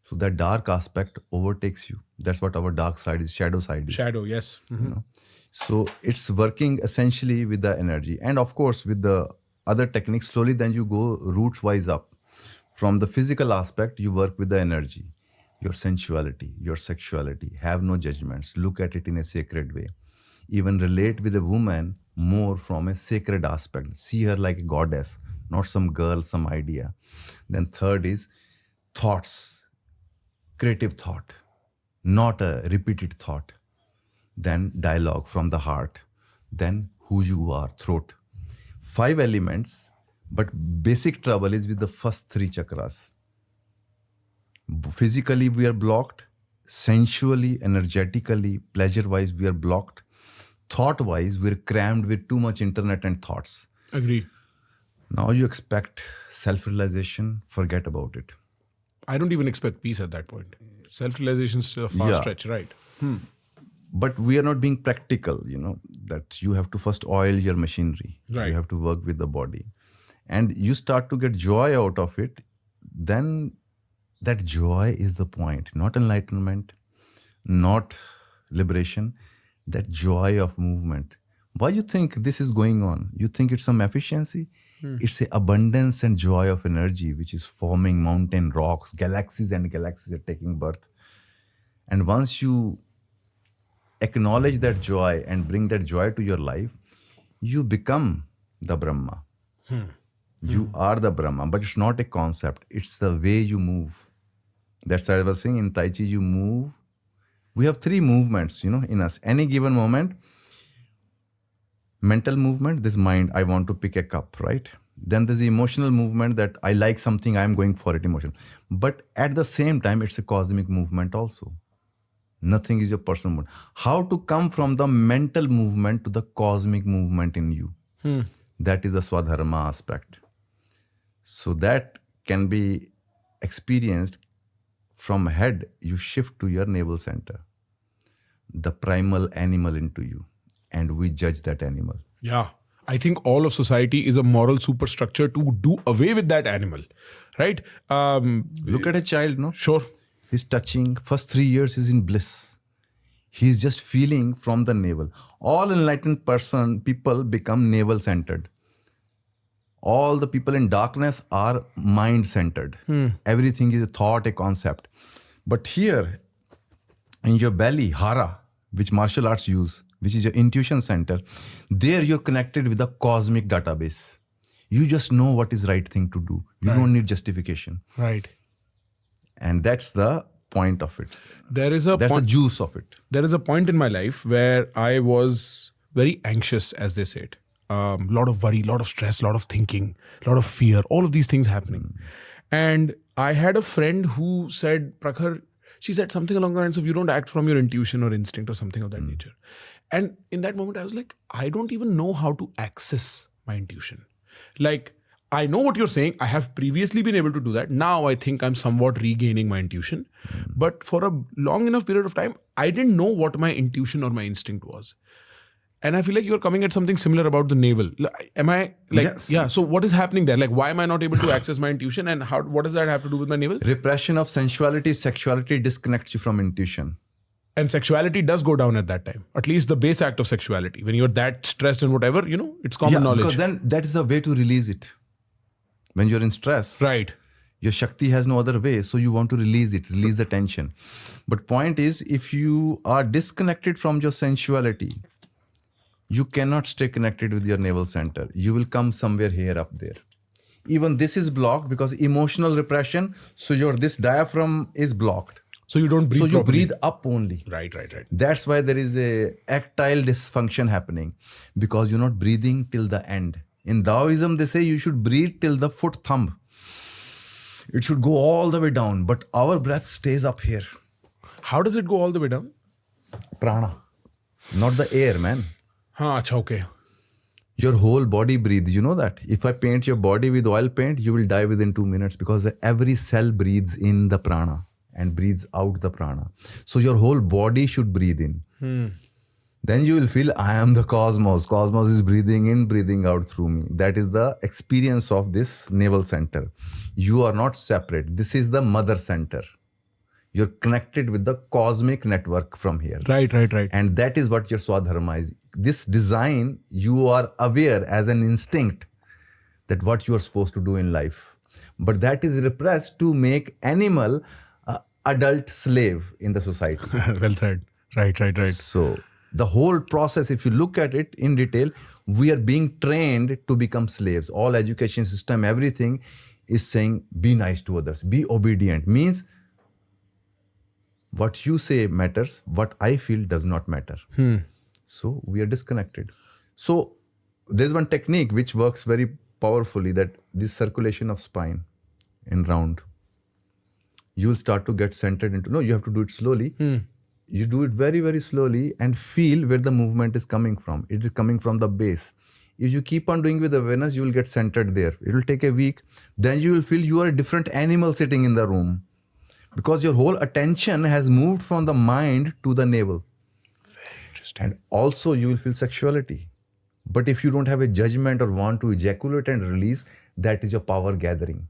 So that dark aspect overtakes you. That's what our dark side is, shadow side is. Shadow, yes. So it's working essentially with the energy. And of course, with the other techniques, slowly then you go roots-wise up. From the physical aspect, you work with the energy, your sensuality, your sexuality. Have no judgments. Look at it in a sacred way. Even relate with a woman more from a sacred aspect. See her like a goddess, not some girl, some idea. Then third is thoughts. Creative thought, not a repeated thought. Then dialogue from the heart. Then who you are, throat. 5 elements, but basic trouble is with the first 3 chakras. Physically, we are blocked. Sensually, energetically, pleasure-wise, we are blocked. Thought-wise, we're crammed with too much internet and thoughts. Agree. Now you expect self-realization, forget about it. I don't even expect peace at that point. Self-realization is still a far stretch, right? But we are not being practical, that you have to first oil your machinery. Right. You have to work with the body. And you start to get joy out of it. Then that joy is the point, not enlightenment, not liberation, that joy of movement. Why you think this is going on? You think it's some efficiency? It's the abundance and joy of energy which is forming mountain rocks, galaxies and galaxies are taking birth. And once you acknowledge that joy and bring that joy to your life, you become the Brahma. You are the Brahma, but it's not a concept. It's the way you move. That's why I was saying in Tai Chi, you move. We have 3 movements, in us. Any given moment, mental movement, this mind, I want to pick a cup, right? Then there's the emotional movement that I like something, I'm going for it, emotion. But at the same time, it's a cosmic movement also. Nothing is your personal movement. How to come from the mental movement to the cosmic movement in you? That is the Swadharma aspect. So that can be experienced from head, you shift to your navel center, the primal animal into you, and we judge that animal. Yeah. I think all of society is a moral superstructure to do away with that animal, right? Look at a child, no? Sure. He's touching, first 3 years is in bliss. He's just feeling from the navel. All enlightened people become navel centered. All the people in darkness are mind centered. Everything is a thought, a concept. But here in your belly, hara, which martial arts use, which is your intuition center, there you're connected with the cosmic database. You just know what is right thing to do. You don't need justification. Right. And that's the point of it. That's the juice of it. There is a point in my life where I was very anxious, as they said. Lot of worry, lot of stress, lot of thinking, lot of fear, all of these things happening. And I had a friend who said, Prakhar, she said something along the lines of, you don't act from your intuition or instinct or something of that nature. And in that moment, I was like, I don't even know how to access my intuition. Like, I know what you're saying. I have previously been able to do that. Now I think I'm somewhat regaining my intuition. But for a long enough period of time, I didn't know what my intuition or my instinct was. And I feel like you're coming at something similar about the navel. Am I like, Yes. Yeah. So what is happening there? Like, why am I not able to access my intuition, and what does that have to do with my navel? Repression of sensuality, sexuality disconnects you from intuition. And sexuality does go down at that time. At least the base act of sexuality. When you're that stressed and whatever, it's common knowledge. Because then that is the way to release it. When you're in stress, Right. your Shakti has no other way. So you want to release it, release the tension. But point is, if you are disconnected from your sensuality, you cannot stay connected with your navel center. You will come somewhere here up there. Even this is blocked because emotional repression. So this diaphragm is blocked. So you don't breathe So you properly. breathe up only. Right. That's why there is a erectile dysfunction happening, because you're not breathing till the end. In Taoism, they say you should breathe till the foot thumb. It should go all the way down, but our breath stays up here. How does it go all the way down? Prana, not the air, man. Achha, okay. Your whole body breathes. You know that? If I paint your body with oil paint, you will die within 2 minutes, because every cell breathes in the prana and breathes out the prana. So your whole body should breathe in. Then you will feel, I am the cosmos. Cosmos is breathing in, breathing out through me. That is the experience of this navel center. You are not separate. This is the mother center. You're connected with the cosmic network from here. Right. And that is what your Swadharma is. This design, you are aware as an instinct that what you are supposed to do in life. But that is repressed to make animal adult slave in the society. Well said. Right. So the whole process, if you look at it in detail, we are being trained to become slaves. All education system, everything is saying, be nice to others, be obedient. Means what you say matters, what I feel does not matter. So we are disconnected. So there's one technique which works very powerfully, that this circulation of spine in round. You will start to get centered into, you have to do it slowly. You do it very, very slowly and feel where the movement is coming from. It is coming from the base. If you keep on doing with awareness, you will get centered there. It will take a week. Then you will feel you are a different animal sitting in the room, because your whole attention has moved from the mind to the navel. Very interesting. And also you will feel sexuality. But if you don't have a judgment or want to ejaculate and release, that is your power gathering.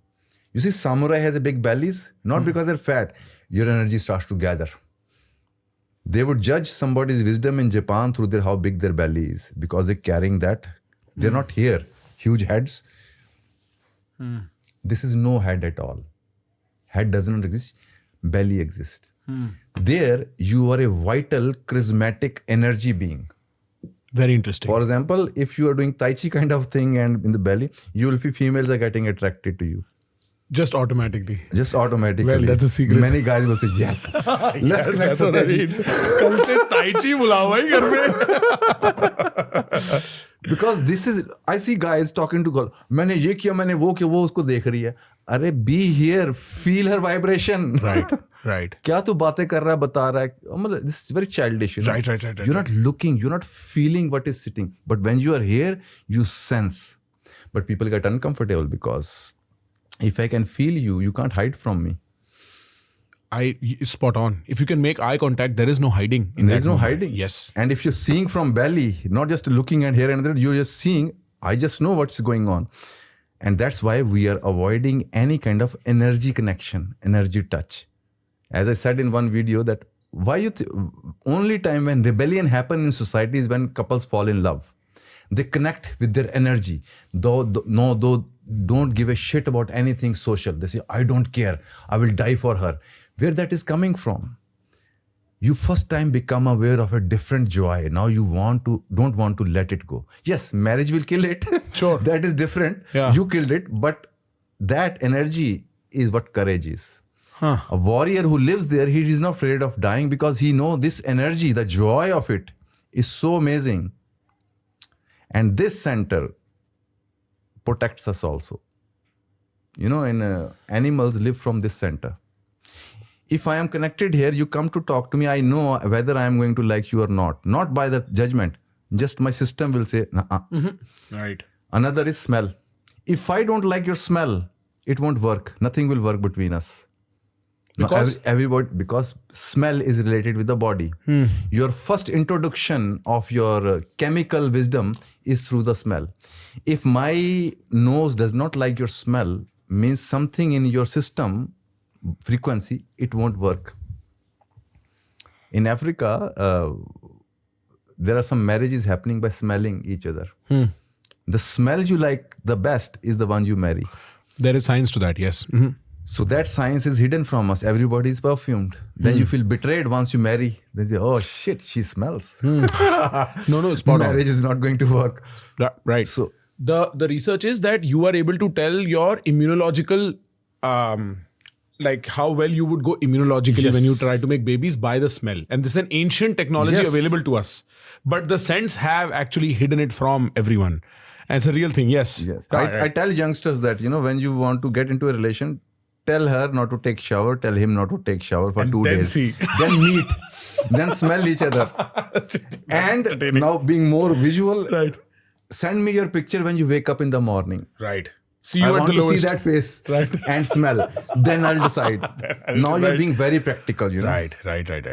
You see, samurai has a big bellies, not because they're fat. Your energy starts to gather. They would judge somebody's wisdom in Japan through how big their belly is, because they're carrying that. They're not here, huge heads. This is no head at all. Head does not exist. Belly exists. There, you are a vital, charismatic energy being. Very interesting. For example, if you are doing Tai Chi kind of thing and in the belly, you will feel females are getting attracted to you. Just automatically. Just automatically. Well, that's a secret. Many guys will say, yes. Let's connect that's what I Satya mean. Ji. कल से Tai Chi बुलाओ भाई घर पे. Because this is, I see guys talking to girl. मैंने ये किया, मैंने वो किया, वो उसको देख रही है. अरे be here, feel her vibration. Right. क्या तू बातें कर रहा है, बता रहा है. मतलब this is very childish. You know? Right. You're not looking, you're not feeling what is sitting. But when you are here, you sense. But people get uncomfortable because if I can feel you, you can't hide from me. Spot on. If you can make eye contact, there is no hiding. There is no hiding. Yes. And if you're seeing from belly, not just looking and here and there, you're just seeing, I just know what's going on. And that's why we are avoiding any kind of energy connection, energy touch. As I said in one video that only time when rebellion happens in society is when couples fall in love. They connect with their energy. Though don't give a shit about anything social. They say, I don't care. I will die for her. Where that is coming from? You first time become aware of a different joy. Now you don't want to let it go. Yes, marriage will kill it. Sure. That is different. Yeah. You killed it. But that energy is what courage is. Huh. A warrior who lives there, he is not afraid of dying because he knows this energy, the joy of it is so amazing. And this center protects us also. Animals live from this center. If I am connected here, you come to talk to me, I know whether I am going to like you or not. Not by the judgment. Just my system will say, Right. Another is smell. If I don't like your smell, it won't work. Nothing will work between us. Because? Because smell is related with the body. Your first introduction of your chemical wisdom is through the smell. If my nose does not like your smell, means something in your system, frequency, it won't work. In Africa, there are some marriages happening by smelling each other. The smell you like the best is the one you marry. There is science to that, yes. Mm-hmm. So that science is hidden from us. Everybody is perfumed. Then you feel betrayed once you marry. Then you say, oh shit, she smells. No, spot on. Marriage is not going to work. Right. So the research is that you are able to tell your immunological, like how well you would go immunologically when you try to make babies by the smell. And this is an ancient technology available to us. But the scents have actually hidden it from everyone. And it's a real thing, yes. Yeah. Right. I tell youngsters that, when you want to get into a relation, tell her not to take shower, tell him not to take shower for 2 then days. see. Then meet. Then smell each other. And now being more visual, Right. send me your picture when you wake up in the morning. Right. See you I at want the to lowest. see that face Right. and smell. Then I'll decide. Now you're being very practical, Right.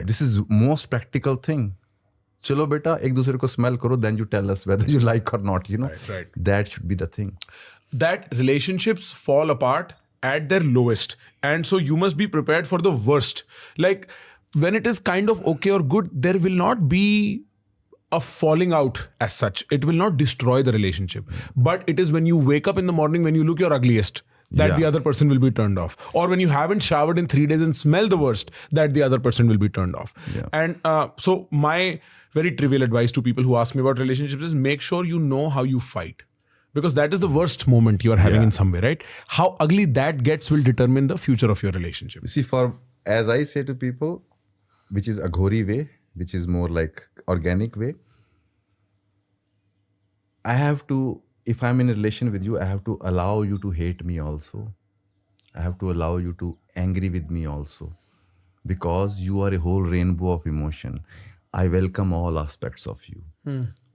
This is most practical thing. Chalo beta, ek dusre ko smell karo, then you tell us whether you like or not, Right. That should be the thing. That relationships fall apart at their lowest. And so you must be prepared for the worst. Like when it is kind of okay or good, there will not be a falling out as such. It will not destroy the relationship. But it is when you wake up in the morning, when you look your ugliest, that the other person will be turned off. Or when you haven't showered in 3 days and smell the worst, that the other person will be turned off. Yeah. And so my very trivial advice to people who ask me about relationships is make sure you know how you fight. Because that is the worst moment you are having in some way, right? How ugly that gets will determine the future of your relationship. See, as I say to people, which is a Ghori way, which is more like organic way, I have to, if I'm in a relation with you, I have to allow you to hate me also. I have to allow you to angry with me also. Because you are a whole rainbow of emotion. I welcome all aspects of you.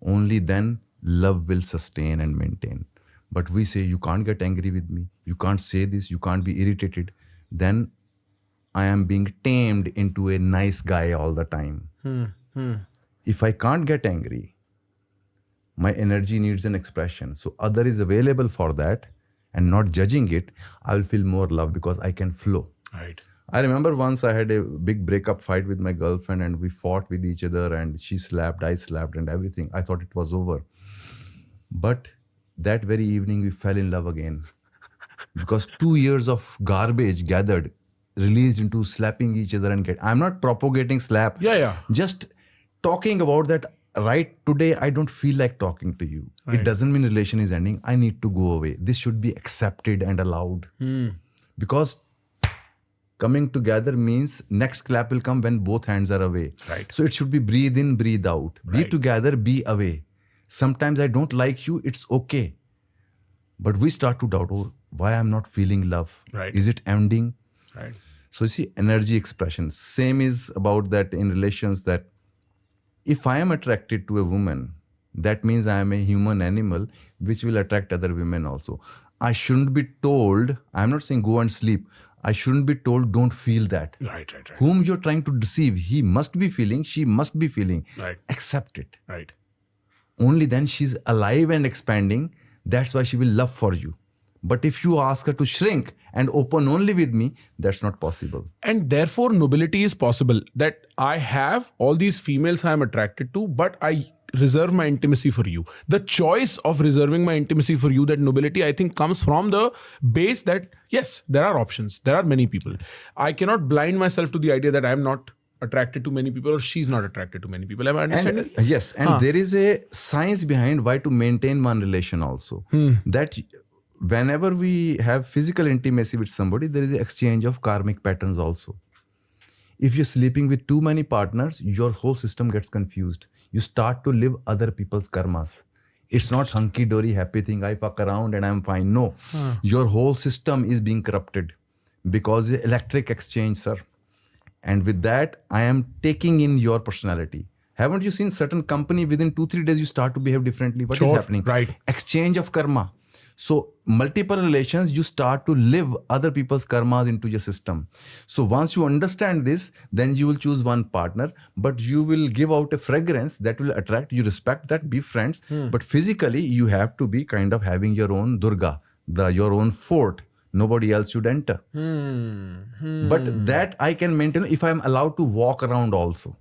Only then love will sustain and maintain. But we say, you can't get angry with me. You can't say this. You can't be irritated. Then I am being tamed into a nice guy all the time. If I can't get angry, my energy needs an expression. So other is available for that. and not judging it, I will feel more love because I can flow. Right. I remember once I had a big breakup fight with my girlfriend and we fought with each other and she slapped, I slapped and everything. I thought it was over. But that very evening we fell in love again because 2 years of garbage gathered, released into slapping each other and I'm not propagating slap. Yeah. Just talking about that. Right today, I don't feel like talking to you. Right. It doesn't mean relation is ending. I need to go away. This should be accepted and allowed. Because coming together means next clap will come when both hands are away. Right. So it should be breathe in, breathe out. Be Right. together, be away. Sometimes I don't like you, it's okay. But we start to doubt, why I'm not feeling love? Right. Is it ending? Right. So you see, energy expression. Same is about that in relations, that if I am attracted to a woman, that means I am a human animal which will attract other women also. I shouldn't be told, I'm not saying go and sleep. I shouldn't be told don't feel that. Right. Whom you're trying to deceive, he must be feeling, she must be feeling. Right. Accept it. Right. Only then she's alive and expanding. That's why she will love for you. But if you ask her to shrink and open only with me, that's not possible. And therefore, nobility is possible. That I have all these females I am attracted to, but I reserve my intimacy for you. The choice of reserving my intimacy for you, that nobility, I think, comes from the base that, yes, there are options. There are many people. I cannot blind myself to the idea that I am not attracted to many people or she's not attracted to many people. Am I understanding? And, yes. And there is a science behind why to maintain one relation also. That whenever we have physical intimacy with somebody, there is an exchange of karmic patterns also. If you're sleeping with too many partners, your whole system gets confused. You start to live other people's karmas. It's not hunky-dory happy thing, I fuck around and I'm fine. No, your whole system is being corrupted because the electric exchange, sir. And with that, I am taking in your personality. Haven't you seen certain company within 2-3 days, you start to behave differently? What is happening? Right. Exchange of karma. So multiple relations, you start to live other people's karmas into your system. So once you understand this, then you will choose one partner, but you will give out a fragrance that will attract, you respect that, be friends. But physically, you have to be kind of having your own Durga, your own fort. Nobody else should enter. But that I can maintain if I'm allowed to walk around also.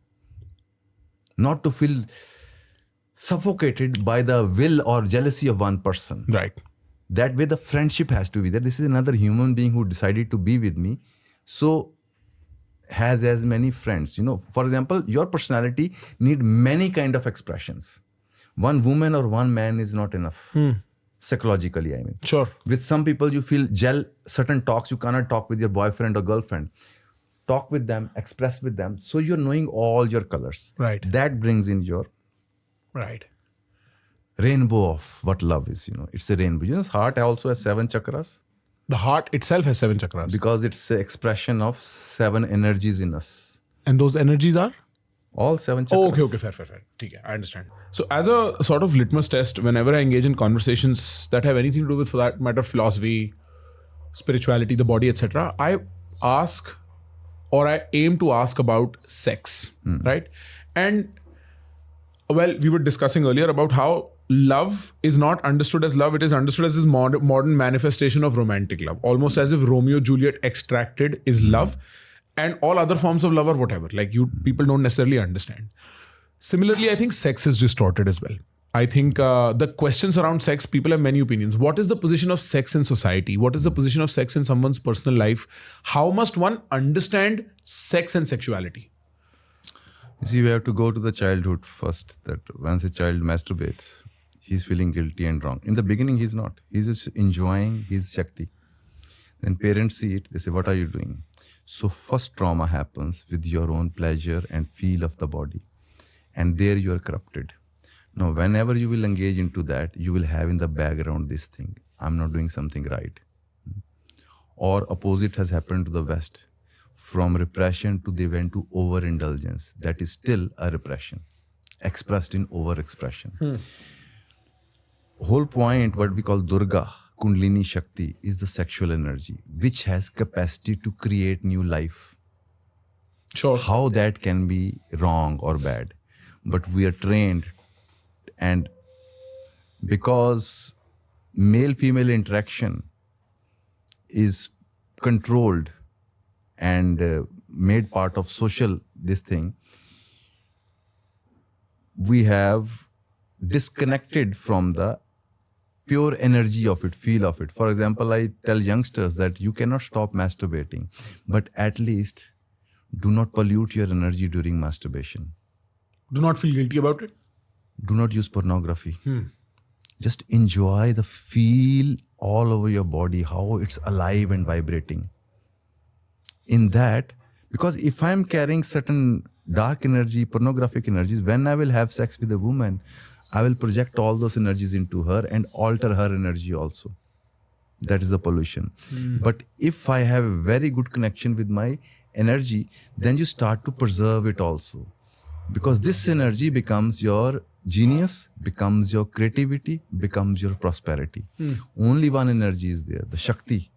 Not to feel suffocated by the will or jealousy of one person. Right. That way the friendship has to be there. This is another human being who decided to be with me. So has as many friends. For example, your personality need many kind of expressions. One woman or one man is not enough. Psychologically, I mean. Sure. With some people, you feel certain talks you cannot talk with your boyfriend or girlfriend. Talk with them, express with them. So you're knowing all your colors. Right. That brings in your Right. rainbow of what love is. It's a rainbow. Heart also has 7 chakras. The heart itself has 7 chakras. Because it's an expression of 7 energies in us. And those energies are? All 7 chakras. Oh, okay. Fair. Okay, I understand. So as a sort of litmus test, whenever I engage in conversations that have anything to do with, for that matter, philosophy, spirituality, the body, etc., I ask, or I aim to ask about sex, right? And well, we were discussing earlier about how love is not understood as love. It is understood as this modern manifestation of romantic love, almost as if Romeo Juliet extracted is love, and all other forms of love are whatever. Like people don't necessarily understand. Similarly, I think sex is distorted as well. I think the questions around sex, people have many opinions. What is the position of sex in society? What is the position of sex in someone's personal life? How must one understand sex and sexuality? You see, we have to go to the childhood first, that once a child masturbates, he's feeling guilty and wrong. In the beginning, he's not. He's just enjoying his Shakti. Then parents see it, they say, what are you doing? So first trauma happens with your own pleasure and feel of the body. And there you are corrupted. Now, whenever you will engage into that, you will have in the background this thing. I'm not doing something right. Or opposite has happened to the West. From repression to they went to overindulgence. That is still a repression, expressed in overexpression. Whole point, what we call Durga, Kundalini Shakti, is the sexual energy, which has capacity to create new life. Sure. How that can be wrong or bad. But we are trained, and because male-female interaction is controlled and made part of social this thing, we have disconnected from the pure energy of it, feel of it. For example, I tell youngsters that you cannot stop masturbating, but at least do not pollute your energy during masturbation. Do not feel guilty about it. Do not use pornography. Just enjoy the feel all over your body, how it's alive and vibrating. In that, because if I'm carrying certain dark energy, pornographic energies, when I will have sex with a woman, I will project all those energies into her and alter her energy also. That is the pollution. But if I have a very good connection with my energy, then you start to preserve it also. Because this energy becomes your genius, becomes your creativity, becomes your prosperity. Only one energy is there, the Shakti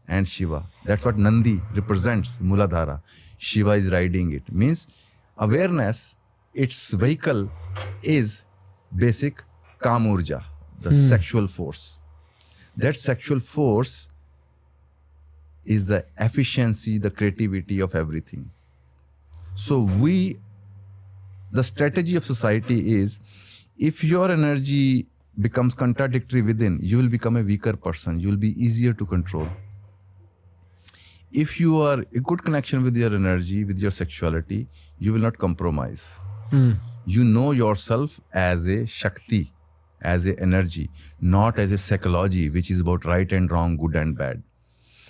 and Shiva. That's what Nandi represents, Muladhara. Shiva is riding it. Means awareness, its vehicle is basic Kamurja, the sexual force. That sexual force is the efficiency, the creativity of everything. So the strategy of society is, if your energy becomes contradictory within, you will become a weaker person. You will be easier to control. If you are in good connection with your energy, with your sexuality, you will not compromise. You know yourself as a Shakti, as a energy, not as a psychology, which is about right and wrong, good and bad.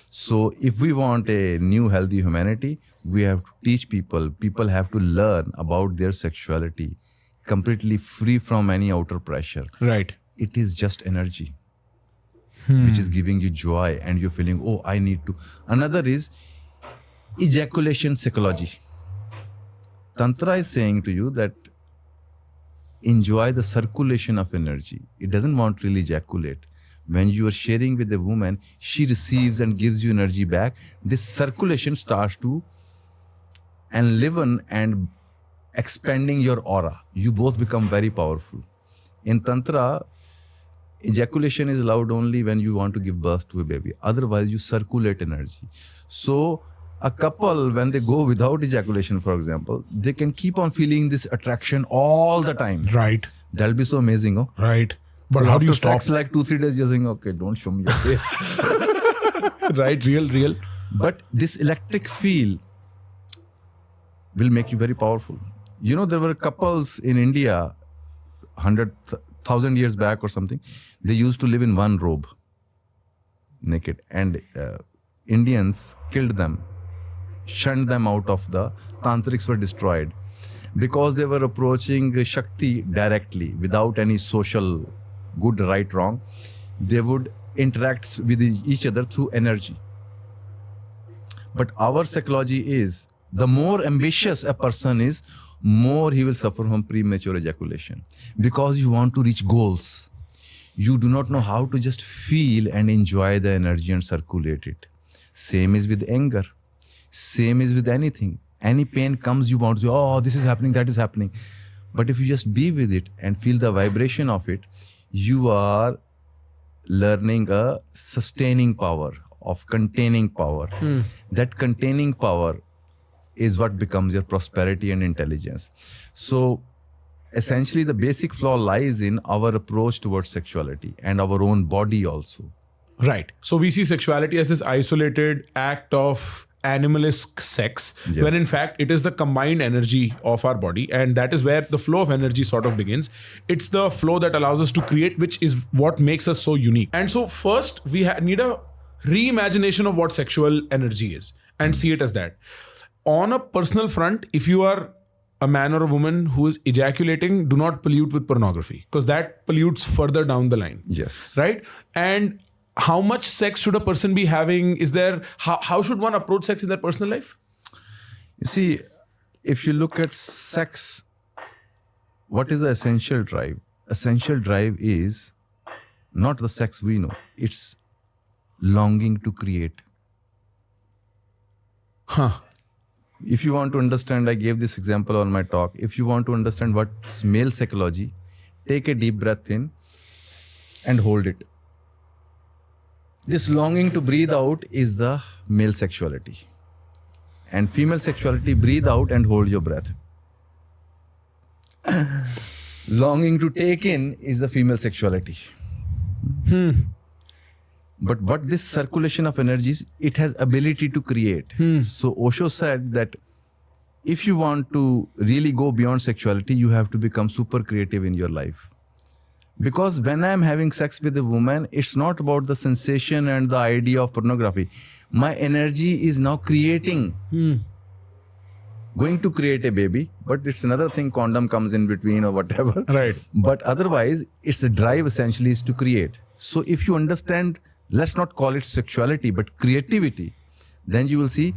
So if we want a new healthy humanity, we have to teach people. People have to learn about their sexuality, completely free from any outer pressure. Right. It is just energy, which is giving you joy and you're feeling, oh, I need to. Another is ejaculation psychology. Tantra is saying to you that enjoy the circulation of energy. It doesn't want to really ejaculate. When you are sharing with a woman, she receives and gives you energy back. This circulation starts to enliven and expanding your aura. You both become very powerful. In Tantra, ejaculation is allowed only when you want to give birth to a baby. Otherwise, you circulate energy. So a couple, when they go without ejaculation, for example, they can keep on feeling this attraction all the time. Right. That'll be so amazing, oh? Right. But how do you After stop? sex, like 2-3 days, you're saying, okay, don't show me your face. Right. Real. But this electric feel will make you very powerful. You know, there were couples in India 100,000 years back or something. They used to live in one robe, naked. And Indians killed them, shunned them out of the tantrics, were destroyed because they were approaching Shakti directly without any social good, right, wrong. They would interact with each other through energy. But our psychology is, the more ambitious a person is, more he will suffer from premature ejaculation, because you want to reach goals. You do not know how to just feel and enjoy the energy and circulate it. Same is with anger. Same is with anything. Any pain comes, you want to, oh, this is happening, that is happening. But if you just be with it and feel the vibration of it, you are learning a sustaining power, of containing power. That containing power is what becomes your prosperity and intelligence. So essentially the basic flaw lies in our approach towards sexuality and our own body also. Right. So we see sexuality as this isolated act of animalistic sex, Yes. when in fact it is the combined energy of our body, and that is where the flow of energy sort of begins. It's the flow that allows us to create, which is what makes us so unique. And so first we need a reimagination of what sexual energy is and see it as that. On a personal front, if you are a man or a woman who is ejaculating, do not pollute with pornography, because that pollutes further down the line. Yes. Right? And how much sex should a person be having? Is there, how should one approach sex in their personal life? You see, if you look at sex, what is the essential drive? Essential drive is not the sex we know. It's longing to create. If you want to understand, I gave this example on my talk. If you want to understand what's male psychology, take a deep breath in and hold it. This longing to breathe out is the male sexuality. And female sexuality, breathe out and hold your breath. Longing to take in is the female sexuality. But what this circulation of energies, it has ability to create. So Osho said that if you want to really go beyond sexuality, you have to become super creative in your life. Because when I am having sex with a woman, it's not about the sensation and the idea of pornography. My energy is now creating, going to create a baby, but it's another thing, condom comes in between or whatever. Right. But otherwise, it's the drive essentially is to create. So if you understand, let's not call it sexuality, but creativity, then you will see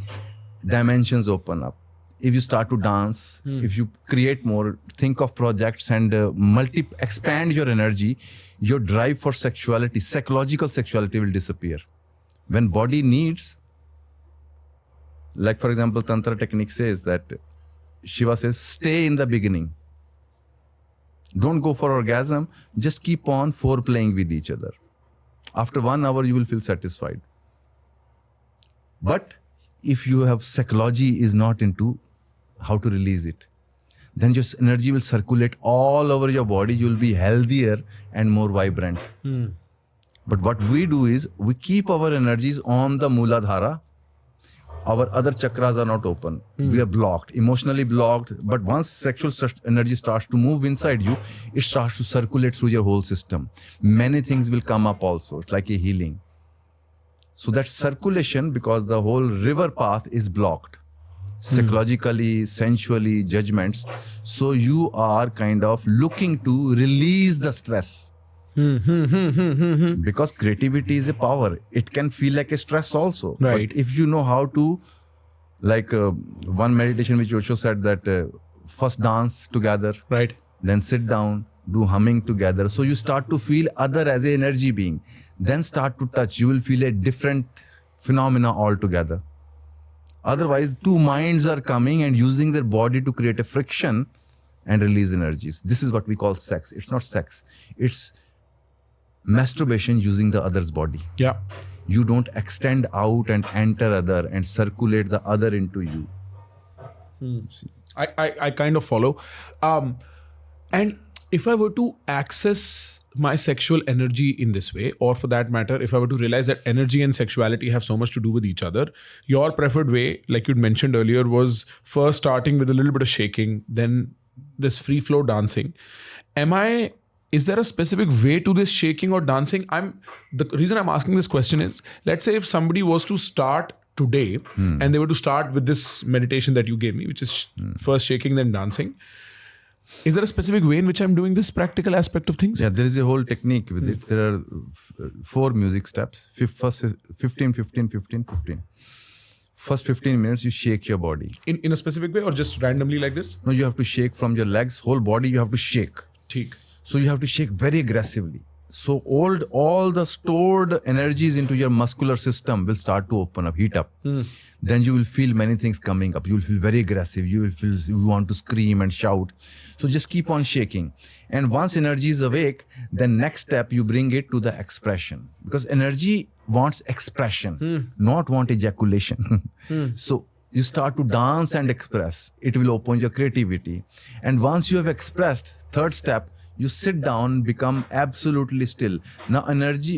dimensions open up. If you start to dance, if you create more, think of projects and expand your energy, your drive for sexuality, psychological sexuality will disappear. When body needs, like for example, Tantra technique says that, Shiva says, stay in the beginning. Don't go for orgasm, just keep on foreplaying with each other. After 1 hour, you will feel satisfied. But if you have psychology is not into how to release it, then your energy will circulate all over your body. You will be healthier and more vibrant. But what we do is we keep our energies on the Mooladhara. Our other chakras are not open. We are blocked, emotionally blocked. But once sexual energy starts to move inside you, it starts to circulate through your whole system. Many things will come up also. It's like a healing. So that circulation, because the whole river path is blocked. Psychologically, sensually, judgments. So you are kind of looking to release the stress. Because creativity is a power. It can feel like a stress also. Right. But if you know how to, like one meditation which Osho said that first dance together, Right. then sit down, do humming together. So you start to feel other as an energy being. Then start to touch. You will feel a different phenomena altogether. Otherwise, two minds are coming and using their body to create a friction and release energies. This is what we call sex. It's not sex. It's masturbation using the other's body. Yeah. You don't extend out and enter other and circulate the other into you. I kind of follow. And if I were to access my sexual energy in this way, or for that matter, if I were to realize that energy and sexuality have so much to do with each other, your preferred way, like you'd mentioned earlier, was first starting with a little bit of shaking, then this free flow dancing. Is there a specific way to this shaking or dancing? The reason I'm asking this question is, let's say if somebody was to start today and they were to start with this meditation that you gave me, which is first shaking, then dancing. Is there a specific way in which I'm doing this practical aspect of things? Yeah, there is a whole technique with it. There are 4 music steps. First 15, 15, 15, 15. First 15 minutes, you shake your body. In a specific way or just randomly like this? No, you have to shake from your legs, whole body you have to shake. Theek. So you have to shake very aggressively. So all the stored energies into your muscular system will start to open up, heat up. Then you will feel many things coming up. You will feel very aggressive. You will feel you want to scream and shout. So just keep on shaking. And once energy is awake, then next step you bring it to the expression. Because energy wants expression, not want ejaculation. So you start to dance and express. It will open your creativity. And once you have expressed, third step, you sit down, become absolutely still. Now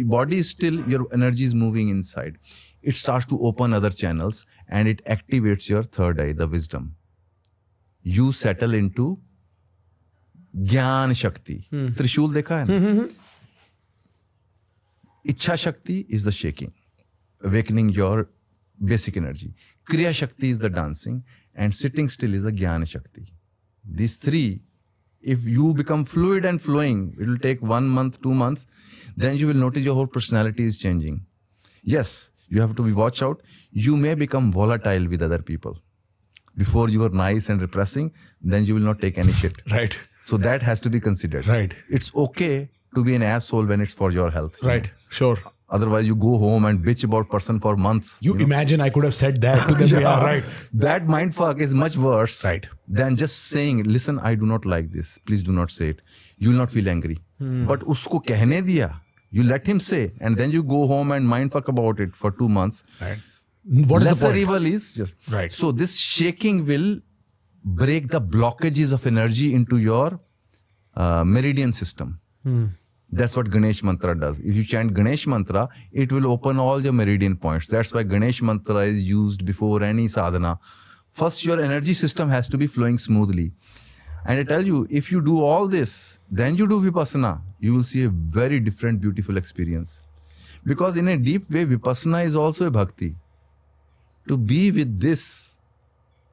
body is still, your energy is moving inside. It starts to open other channels and it activates your third eye, the wisdom. You settle into Jnana Shakti. Trishul dekha hai na? Ichha Shakti is the shaking, awakening your basic energy. Kriya Shakti is the dancing and sitting still is the Jnana Shakti. These 3, if you become fluid and flowing, it will take 1 month, 2 months, then you will notice your whole personality is changing. Yes, you have to watch out. You may become volatile with other people. Before you were nice and repressing, then you will not take any shit. Right. So that has to be considered. Right. It's okay to be an asshole when it's for your health. Right. Sure. Otherwise, you go home and bitch about person for months. You imagine I could have said that to them. Yeah, right. That mindfuck is much worse Right. than just saying, listen, I do not like this. Please do not say it. You will not feel angry. But usko kehne diya, You let him say, and then you go home and mindfuck about it for 2 months. Right. What is the Lesser point? evil is just Right. So this shaking will break the blockages of energy into your meridian system. That's what Ganesh mantra does. If you chant Ganesh mantra, it will open all your meridian points. That's why Ganesh mantra is used before any sadhana. First, your energy system has to be flowing smoothly. And I tell you, if you do all this, then you do Vipassana, you will see a very different, beautiful experience. Because in a deep way, Vipassana is also a bhakti. To be with this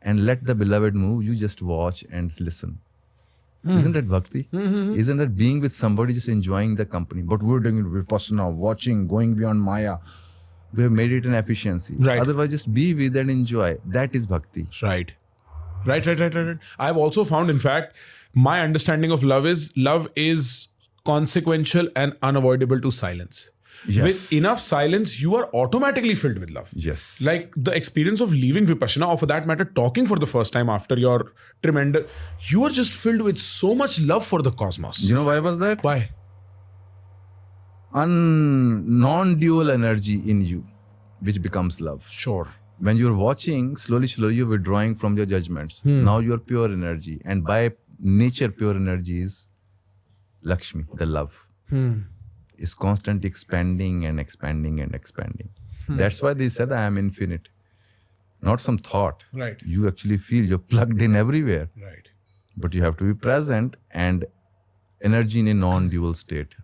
and let the beloved move, you just watch and listen. Isn't that bhakti? Isn't that being with somebody, just enjoying the company? But we're doing Vipassana, watching, going beyond Maya. We have made it an efficiency. Right. Otherwise, just be with and enjoy. That is bhakti. Right. I've also found, in fact, my understanding of love is consequential and unavoidable to silence. Yes. With enough silence, you are automatically filled with love. Yes. Like the experience of leaving Vipassana, or for that matter, talking for the first time after your tremendous, you are just filled with so much love for the cosmos. You know why was that? Why? Non-dual energy in you, which becomes love. Sure. When you're watching, slowly you're withdrawing from your judgments. Now you're pure energy. And by nature, pure energy is Lakshmi, the love. Is constantly expanding and expanding and expanding. That's why they said, I am infinite. Not some thought. Right. You actually feel you're plugged in everywhere. Right. But you have to be present and energy in a non-dual state.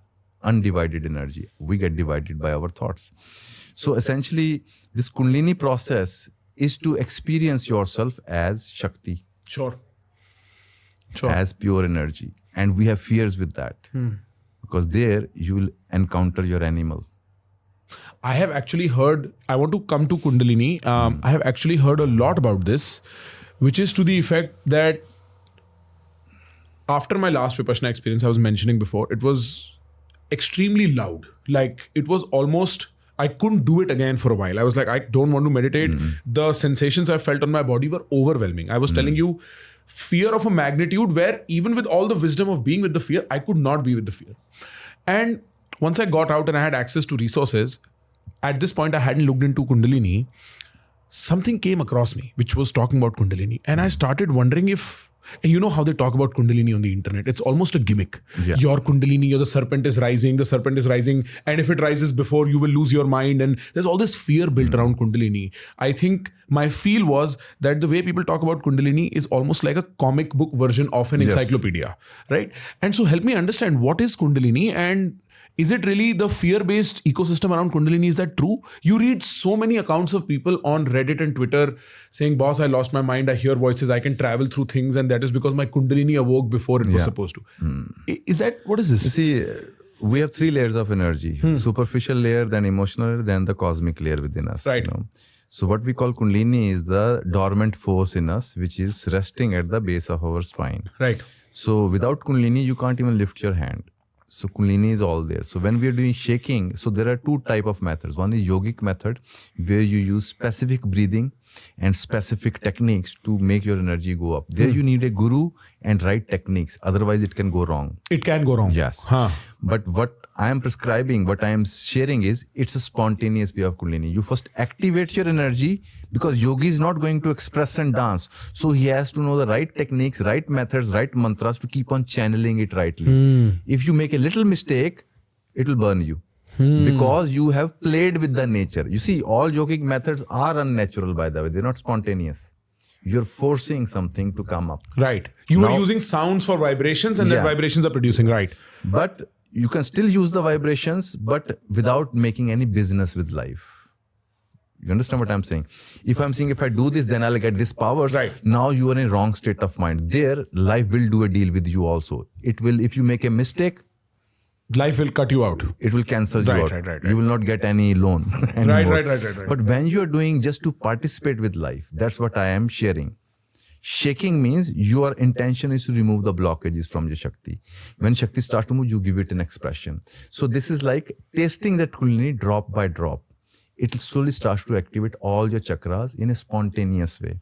Undivided energy. We get divided by our thoughts. So essentially, this Kundalini process is to experience yourself as Shakti, Sure. as pure energy. And we have fears with that. Because there you will encounter your animal. I have actually heard, I want to come to Kundalini. I have actually heard a lot about this, which is to the effect that after my last Vipassana experience I was mentioning before, it was extremely loud. Like it was almost, I couldn't do it again for a while. I was like, I don't want to meditate. The sensations I felt on my body were overwhelming. I was telling you, fear of a magnitude where even with all the wisdom of being with the fear, I could not be with the fear. And once I got out and I had access to resources, at this point I hadn't looked into Kundalini, something came across me which was talking about Kundalini. And I started wondering if, and you know how they talk about Kundalini on the internet, it's almost a gimmick. Yeah. Your Kundalini, the serpent is rising, and if it rises before, you will lose your mind. And there's all this fear built around Kundalini. I think my feel was that the way people talk about Kundalini is almost like a comic book version of an encyclopedia, right? And so help me understand, what is Kundalini, and is it really the fear-based ecosystem around Kundalini? Is that true? You read so many accounts of people on Reddit and Twitter saying, boss, I lost my mind, I hear voices, I can travel through things, and that is because my Kundalini awoke before it was supposed to. Is that, what is this? You see, we have 3 layers of energy. Superficial layer, then emotional layer, then the cosmic layer within us. Right. You know? So what we call Kundalini is the dormant force in us, which is resting at the base of our spine. Right. So without Kundalini, you can't even lift your hand. So Kundalini is all there. So when we are doing shaking, so there are 2 types of methods. One is yogic method, where you use specific breathing and specific techniques to make your energy go up. There you need a guru and right techniques. Otherwise it can go wrong. It can go wrong. Yes. Huh. But what I am prescribing, what I am sharing is, it's a spontaneous way of Kundalini. You first activate your energy, because yogi is not going to express and dance. So he has to know the right techniques, right methods, right mantras to keep on channeling it rightly. If you make a little mistake, it will burn you. Because you have played with the nature. You see, all yogic methods are unnatural, by the way. They're not spontaneous. You're forcing something to come up. Right. You are Now- using sounds for vibrations, and that Yeah. vibrations are producing. Right. But you can still use the vibrations, but without making any business with life. You understand what I'm saying? If I'm saying, if I do this, then I'll get this powers. Right. Now you are in a wrong state of mind. There, life will do a deal with you also. It will, if you make a mistake, Life will cut you out. it will cancel you out. Right. You will not get any loan anymore. Right. But when you are doing just to participate with life, that's what I am sharing. Shaking means your intention is to remove the blockages from your Shakti. When Shakti starts to move, you give it an expression. So this is like tasting that Kundalini drop by drop. It slowly starts to activate all your chakras in a spontaneous way.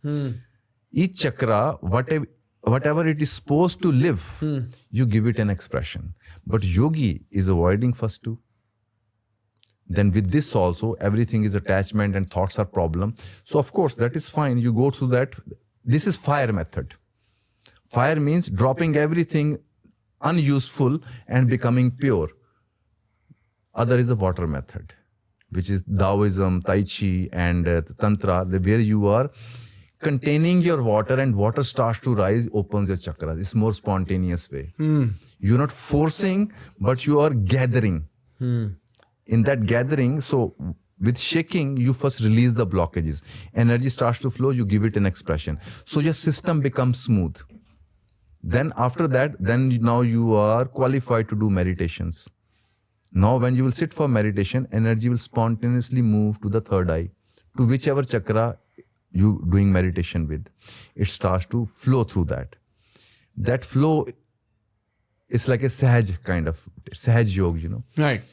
Each chakra, whatever it is supposed to live, you give it an expression. But yogi is avoiding first 2. Then with this also, everything is attachment and thoughts are problem. So of course, that is fine. You go through that. This is fire method. Fire means dropping everything unuseful and becoming pure. Other is the water method, which is Taoism, Tai Chi, and Tantra, where you are containing your water and water starts to rise, opens your chakras. It's more spontaneous way. You're not forcing, but you are gathering. In that gathering, so with shaking, you first release the blockages. Energy starts to flow, you give it an expression. So your system becomes smooth. Then after that, now you are qualified to do meditations. Now when you will sit for meditation, energy will spontaneously move to the third eye, to whichever chakra you doing meditation with. It starts to flow through that. That flow is like a Sahaj kind of, Sahaj Yoga, Right.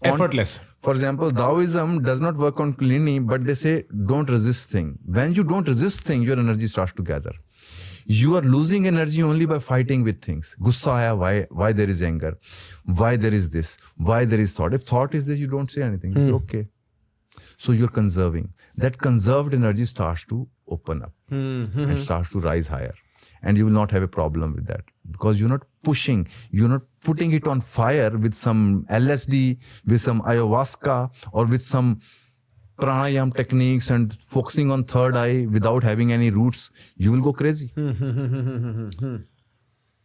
Effortless. For example, Taoism does not work on Kundalini, but they say don't resist thing. When you don't resist thing, your energy starts to gather. You are losing energy only by fighting with things. Gussa aaya, why there is anger? Why there is this? Why there is thought? If thought is there, you don't say anything. It's okay. So you're conserving. That conserved energy starts to open up and starts to rise higher. And you will not have a problem with that because you're not pushing, you're not putting it on fire with some LSD, with some ayahuasca, or with some pranayam techniques and focusing on third eye without having any roots. You will go crazy.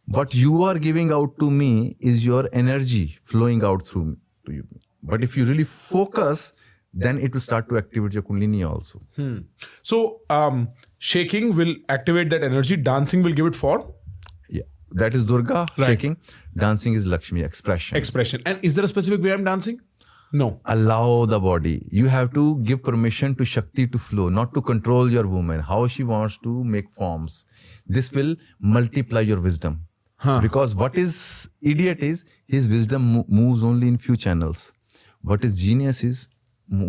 What you are giving out to me is your energy flowing out through me, to you. But if you really focus, then it will start to activate your Kundalini also. So shaking will activate that energy. Dancing will give it form. Yeah, that is Durga, shaking. Dancing is Lakshmi, expression. Expression. And is there a specific way I'm dancing? No. Allow the body. You have to give permission to Shakti to flow, not to control your woman, how she wants to make forms. This will multiply your wisdom. Because what is idiot is, his wisdom moves only in few channels. What is genius is,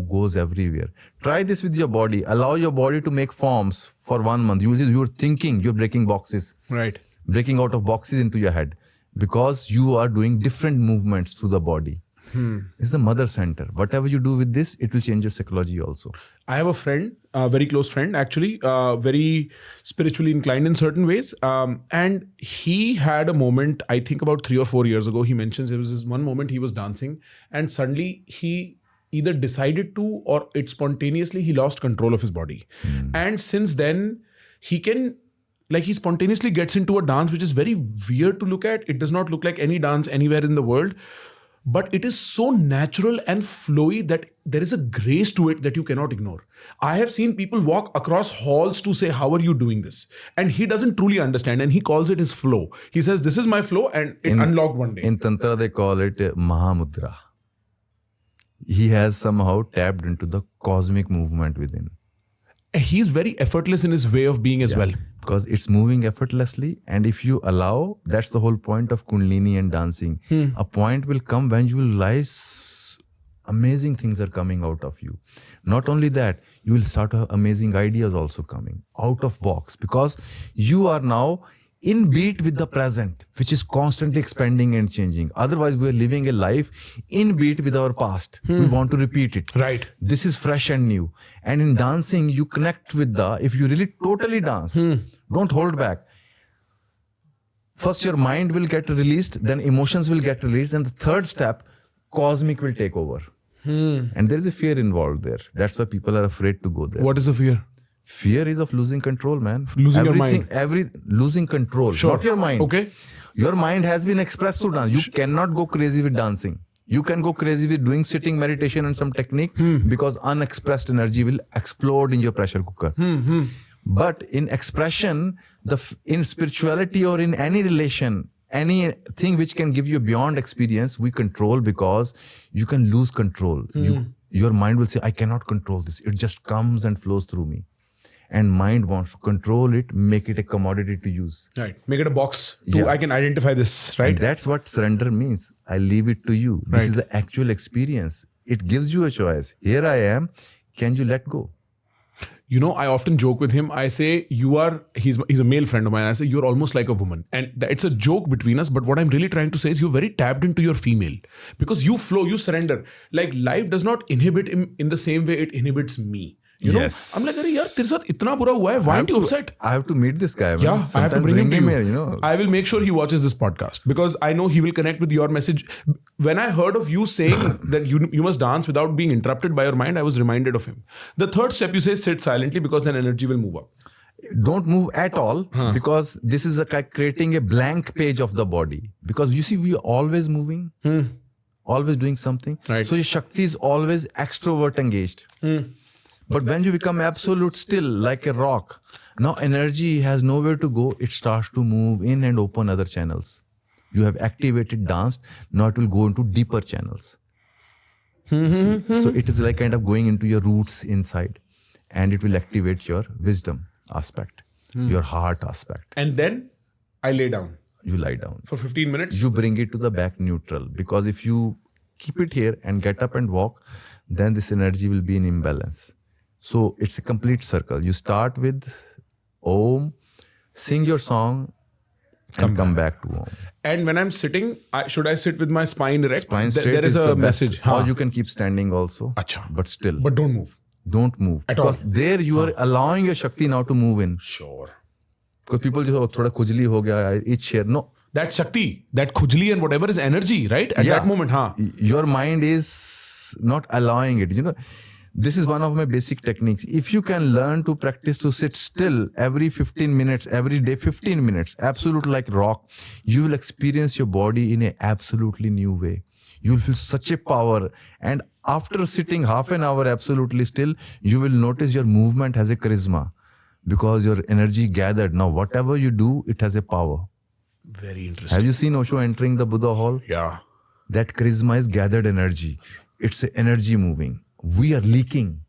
goes everywhere. Try this with your body. Allow your body to make forms for 1 month. You're thinking, you're breaking boxes. Right. Breaking out of boxes into your head. Because you are doing different movements through the body. It's the mother center. Whatever you do with this, it will change your psychology also. I have a friend, a very close friend actually, very spiritually inclined in certain ways. And he had a moment, I think about 3 or 4 years ago, he mentions there was this one moment he was dancing and suddenly he either decided to or it spontaneously, he lost control of his body. And since then, he spontaneously gets into a dance which is very weird to look at. It does not look like any dance anywhere in the world. But it is so natural and flowy that there is a grace to it that you cannot ignore. I have seen people walk across halls to say, how are you doing this? And he doesn't truly understand and he calls it his flow. He says, this is my flow and it unlocked one day. In Tantra, they call it Mahamudra. He has somehow tapped into the cosmic movement within. He's very effortless in his way of being as well. Because it's moving effortlessly, and if you allow, that's the whole point of Kundalini and dancing. A point will come when you will realize amazing things are coming out of you. Not only that, you will start amazing ideas also coming out of box, because you are now in beat with the present, which is constantly expanding and changing. Otherwise, we are living a life in beat with our past. We want to repeat it. Right. This is fresh and new. And in dancing, you connect with if you really totally dance, don't hold back. First, your mind will get released, then emotions will get released, and the third step, cosmic will take over. And there is a fear involved there. That's why people are afraid to go there. What is the fear? Fear is of losing control, man. Losing your mind. Losing control, not your mind. Okay. Your mind has been expressed through dance. You cannot go crazy with dancing. You can go crazy with doing sitting meditation and some technique because unexpressed energy will explode in your pressure cooker. But in expression, in spirituality or in any relation, anything which can give you beyond experience, we control because you can lose control. Your mind will say, I cannot control this. It just comes and flows through me. And mind wants to control it, make it a commodity to use. Right. Make it a box. I can identify this, right? And that's what surrender means. I leave it to you. This is the actual experience. It gives you a choice. Here I am. Can you let go? You know, I often joke with him. I say, he's a male friend of mine. I say, you're almost like a woman. And it's a joke between us. But what I'm really trying to say is you're very tapped into your female. Because you flow, you surrender. Like life does not inhibit him in the same way it inhibits me. You know? Yes. I'm like, "Arey yaar, tere saath itna bura hua hai. Why aren't you upset?" I have to meet this guy. Man. Yeah, I have to Sometime bring him to you. here, you know. I will make sure he watches this podcast because I know he will connect with your message. When I heard of you saying that you must dance without being interrupted by your mind, I was reminded of him. The third step, you say sit silently because then energy will move up. Don't move at all because this is creating a blank page of the body. Because you see, we are always moving, always doing something. Right. So your Shakti is always extrovert engaged. But when you become absolute still like a rock, now energy has nowhere to go. It starts to move in and open other channels. You have activated, danced. Now it will go into deeper channels. So it is like kind of going into your roots inside, and it will activate your wisdom aspect, your heart aspect. And then I lay down You lie down. for 15 minutes. You bring it to the back neutral, because if you keep it here and get up and walk, then this energy will be in imbalance. So it's a complete circle. You start with Om, sing your song, and come back to Om. And when I'm sitting, should I sit with my spine erect? Spine straight There is a the best. message. Or you can keep standing also. Acha. But still, But don't move. don't move. At Because all. there you are allowing your Shakti now to move in. Sure. Because people just, thoda khujli ho gaya, itch here. No. That Shakti, that khujli and whatever is energy, right? At that moment, Your mind is not allowing it. You know, this is one of my basic techniques. If you can learn to practice to sit still every 15 minutes, every day 15 minutes, absolute like rock, you will experience your body in an absolutely new way. You will feel such a power. And after sitting half an hour absolutely still, you will notice your movement has a charisma because your energy gathered. Now, whatever you do, it has a power. Very interesting. Have you seen Osho entering the Buddha hall? Yeah. That charisma is gathered energy. It's a energy moving. We are leaking.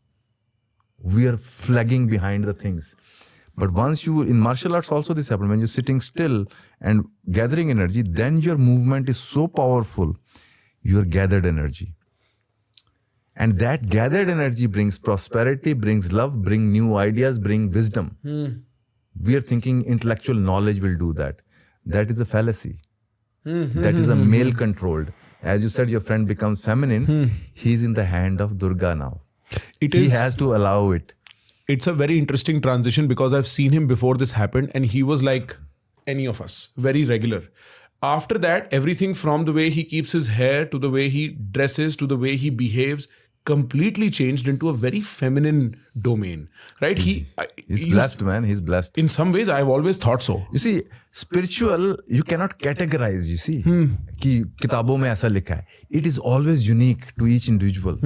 We are flagging behind the things. But once you, in martial arts also this happens, when you're sitting still and gathering energy, then your movement is so powerful, your gathered energy. And that gathered energy brings prosperity, brings love, brings new ideas, brings wisdom. We are thinking intellectual knowledge will do that. That is a fallacy. That is a male controlled. As you said, your friend becomes feminine. He's in the hand of Durga now. He has to allow it. It's a very interesting transition because I've seen him before this happened and he was like any of us, very regular. After that, everything from the way he keeps his hair to the way he dresses to the way he behaves completely changed into a very feminine domain, right? He's blessed, man. He's blessed. In some ways, I've always thought so. You see, spiritual, you cannot categorize, you see. कि किताबों में ऐसा लिखा है. It is always unique to each individual.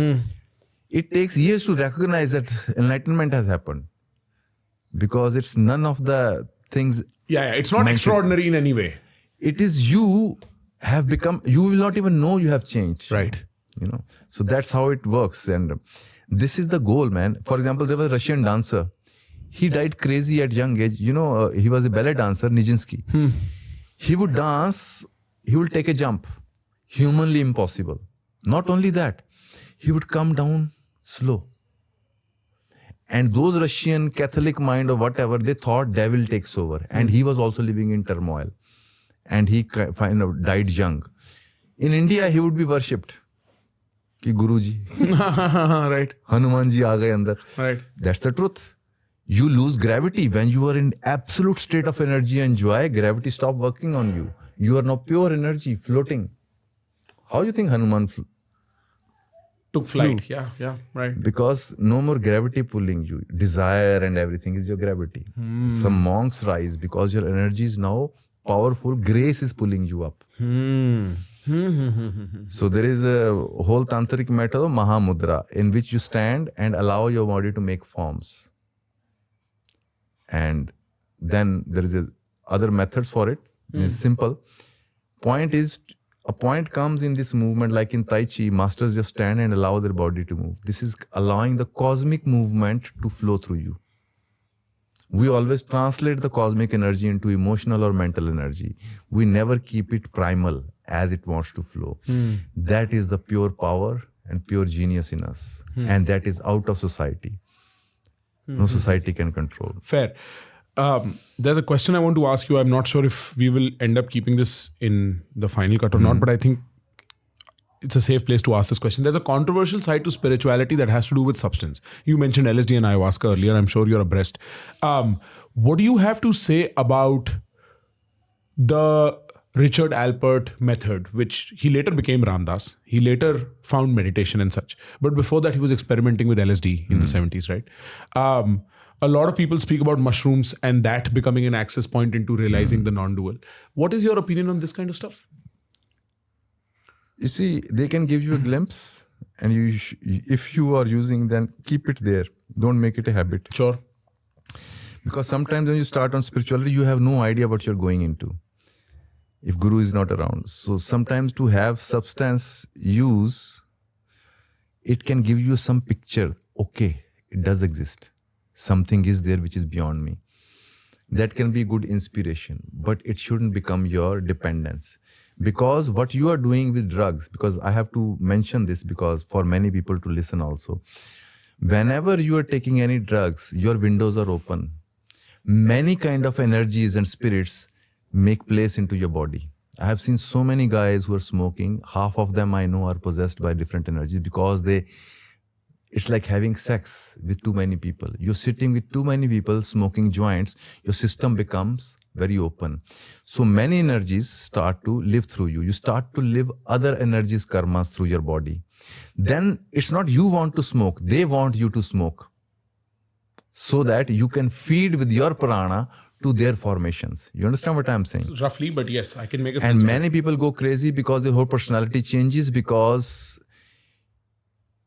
It takes years to recognize that enlightenment has happened. Because it's none of the things. Yeah, it's not mentioned. extraordinary in any way. It is you have become, you will not even know you have changed. Right. You know, so that's how it works. And this is the goal, man. For example, there was a Russian dancer. He died crazy at young age. You know, he was a ballet dancer, Nijinsky. He would dance, he would take a jump. Humanly impossible. Not only that, he would come down slow. And those Russian Catholic mind or whatever, they thought devil takes over. And he was also living in turmoil. And he kind of died young. In India, he would be worshipped. कि गुरु जी right. Hanuman ji आ गए अंदर. Right. That's the truth. You lose gravity when you are in absolute state of energy and joy. Gravity stop working on you. You are now pure energy floating. How do you think Hanuman Took flight. Yeah, right. Because no more gravity pulling you. Desire and everything is your gravity. Some monks rise because your energy is now powerful. Grace is pulling you up. So there is a whole tantric method of Mahamudra in which you stand and allow your body to make forms. And then there is other methods for it. It's simple. Point is, a point comes in this movement like in Tai Chi, masters just stand and allow their body to move. This is allowing the cosmic movement to flow through you. We always translate the cosmic energy into emotional or mental energy. We never keep it primal as it wants to flow. That is the pure power and pure genius in us. And that is out of society. No society can control. Fair. There's a question I want to ask you. I'm not sure if we will end up keeping this in the final cut or not, but I think it's a safe place to ask this question. There's a controversial side to spirituality that has to do with substance. You mentioned LSD and ayahuasca earlier. I'm sure you're abreast. What do you have to say about the Richard Alpert method, which he later became Ramdas? He later found meditation and such. But before that, he was experimenting with LSD in the 70s, right? A lot of people speak about mushrooms and that becoming an access point into realizing the non-dual. What is your opinion on this kind of stuff? You see, they can give you a glimpse, and if you are using, then keep it there. Don't make it a habit. Sure. Because sometimes when you start on spirituality, you have no idea what you're going into if Guru is not around. So sometimes to have substance use, it can give you some picture. Okay, it does exist. Something is there which is beyond me. That can be good inspiration, but it shouldn't become your dependence. Because what you are doing with drugs, because I have to mention this because for many people to listen also, whenever you are taking any drugs, your windows are open. Many kind of energies and spirits make place into your body. I have seen so many guys who are smoking. Half of them I know are possessed by different energies because it's like having sex with too many people. You're sitting with too many people smoking joints, your system becomes very open. So many energies start to live through you. You start to live other energies, karmas through your body. Then it's not you want to smoke, they want you to smoke. So that you can feed with your prana to their formations. You understand what I'm saying? Roughly, but yes, I can make a sense. And many people go crazy because their whole personality changes because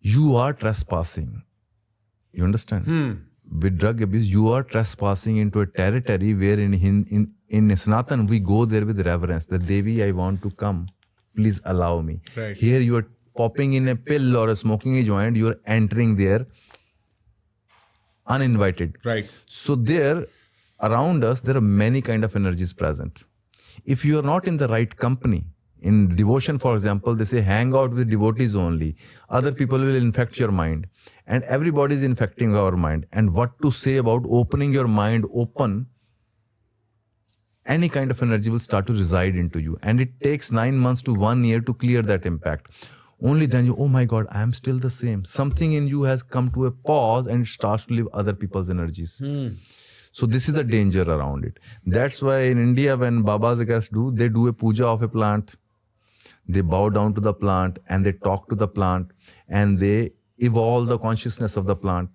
you are trespassing. You understand? With drug abuse, you are trespassing into a territory where in Sanatan, we go there with reverence. The Devi, I want to come. Please allow me. Right. Here you are popping in a pill or smoking a joint. You are entering there uninvited. Right. So there, around us, there are many kind of energies present. If you are not in the right company, in devotion, for example, they say hang out with devotees only. Other people will infect your mind. And everybody is infecting our mind. And what to say about opening your mind open, any kind of energy will start to reside into you. And it takes 9 months to 1 year to clear that impact. Only then you, oh my God, I am still the same. Something in you has come to a pause and it starts to live other people's energies. So this is the danger around it. That's why in India, when Babas guys do, they do a puja of a plant. They bow down to the plant and they talk to the plant and they evolve the consciousness of the plant.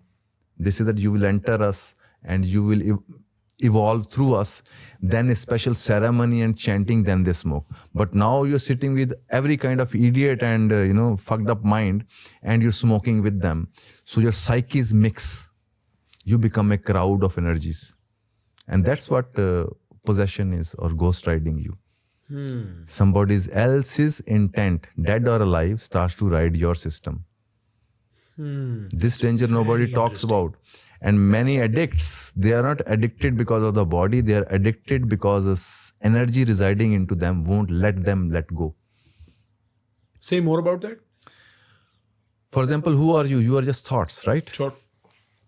They say that you will enter us and you will evolve through us. Then a special ceremony and chanting, then they smoke. But now you're sitting with every kind of idiot and fucked up mind and you're smoking with them. So your psyches mix. You become a crowd of energies. And that's what possession is, or ghost riding you. Somebody else's intent, dead or alive, starts to ride your system. This danger nobody talks about. And many addicts, they are not addicted because of the body, they are addicted because the energy residing into them won't let them let go. Say more about that. For example, who are you? You are just thoughts, right? Sure.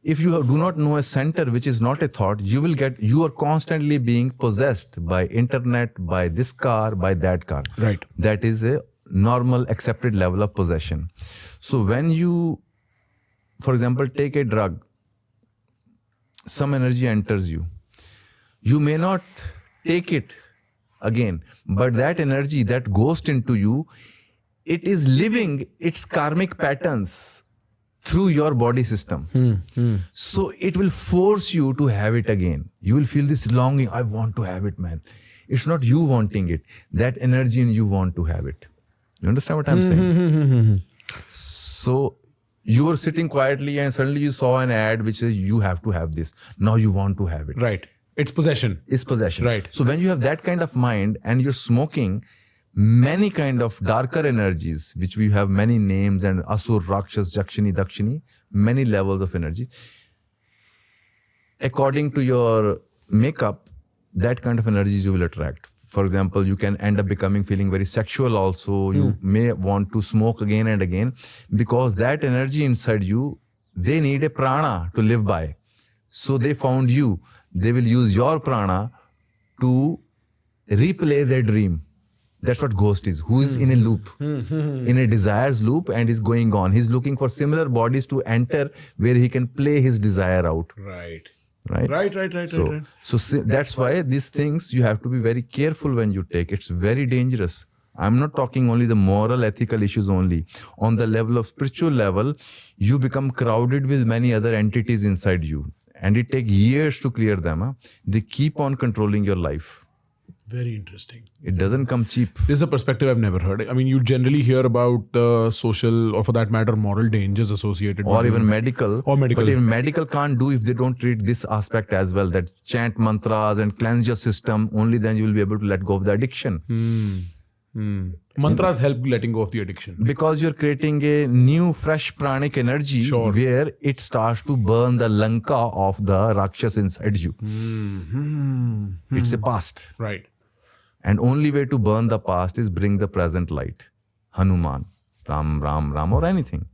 If you do not know a center which is not a thought, you are constantly being possessed by internet, by this car, by that car. Right. That is a normal accepted level of possession. So when you, for example, take a drug, some energy enters you. You may not take it again, but that energy, that ghost into you, it is living its karmic patterns through your body system. So it will force you to have it again. You will feel this longing, I want to have it, man. It's not you wanting it. That energy in you want to have it. You understand what I'm saying? So you were sitting quietly and suddenly you saw an ad which says you have to have this. Now you want to have it. Right. It's possession. It's possession. Right. So when you have that kind of mind and you're smoking, many kind of darker energies, which we have many names, and Asur, Rakshas, Jakshini, Dakshini, many levels of energy. According to your makeup, that kind of energies you will attract. For example, you can end up feeling very sexual also. You may want to smoke again and again because that energy inside you, they need a prana to live by. So they found you. They will use your prana to replay their dream. That's what ghost is. Who is in a loop, in a desires loop, and is going on. He's looking for similar bodies to enter where he can play his desire out. Right. Right. Right. So that's why these things you have to be very careful when you take. It's very dangerous. I'm not talking only the moral, ethical issues only. On the level of spiritual level, you become crowded with many other entities inside you. And it takes years to clear them. Huh? They keep on controlling your life. Very interesting. It doesn't come cheap. This is a perspective I've never heard. I mean, you generally hear about the social, or for that matter, moral dangers associated Or with even medical. Or medical. But even medical can't do if they don't treat this aspect as well, that chant mantras and cleanse your system. Only then you will be able to let go of the addiction. Mantras help letting go of the addiction. Because you're creating a new, fresh pranic energy where it starts to burn the lanka of the Rakshas inside you. It's a past. Right. And only way to burn the past is bring the present light. Hanuman, Ram, or anything.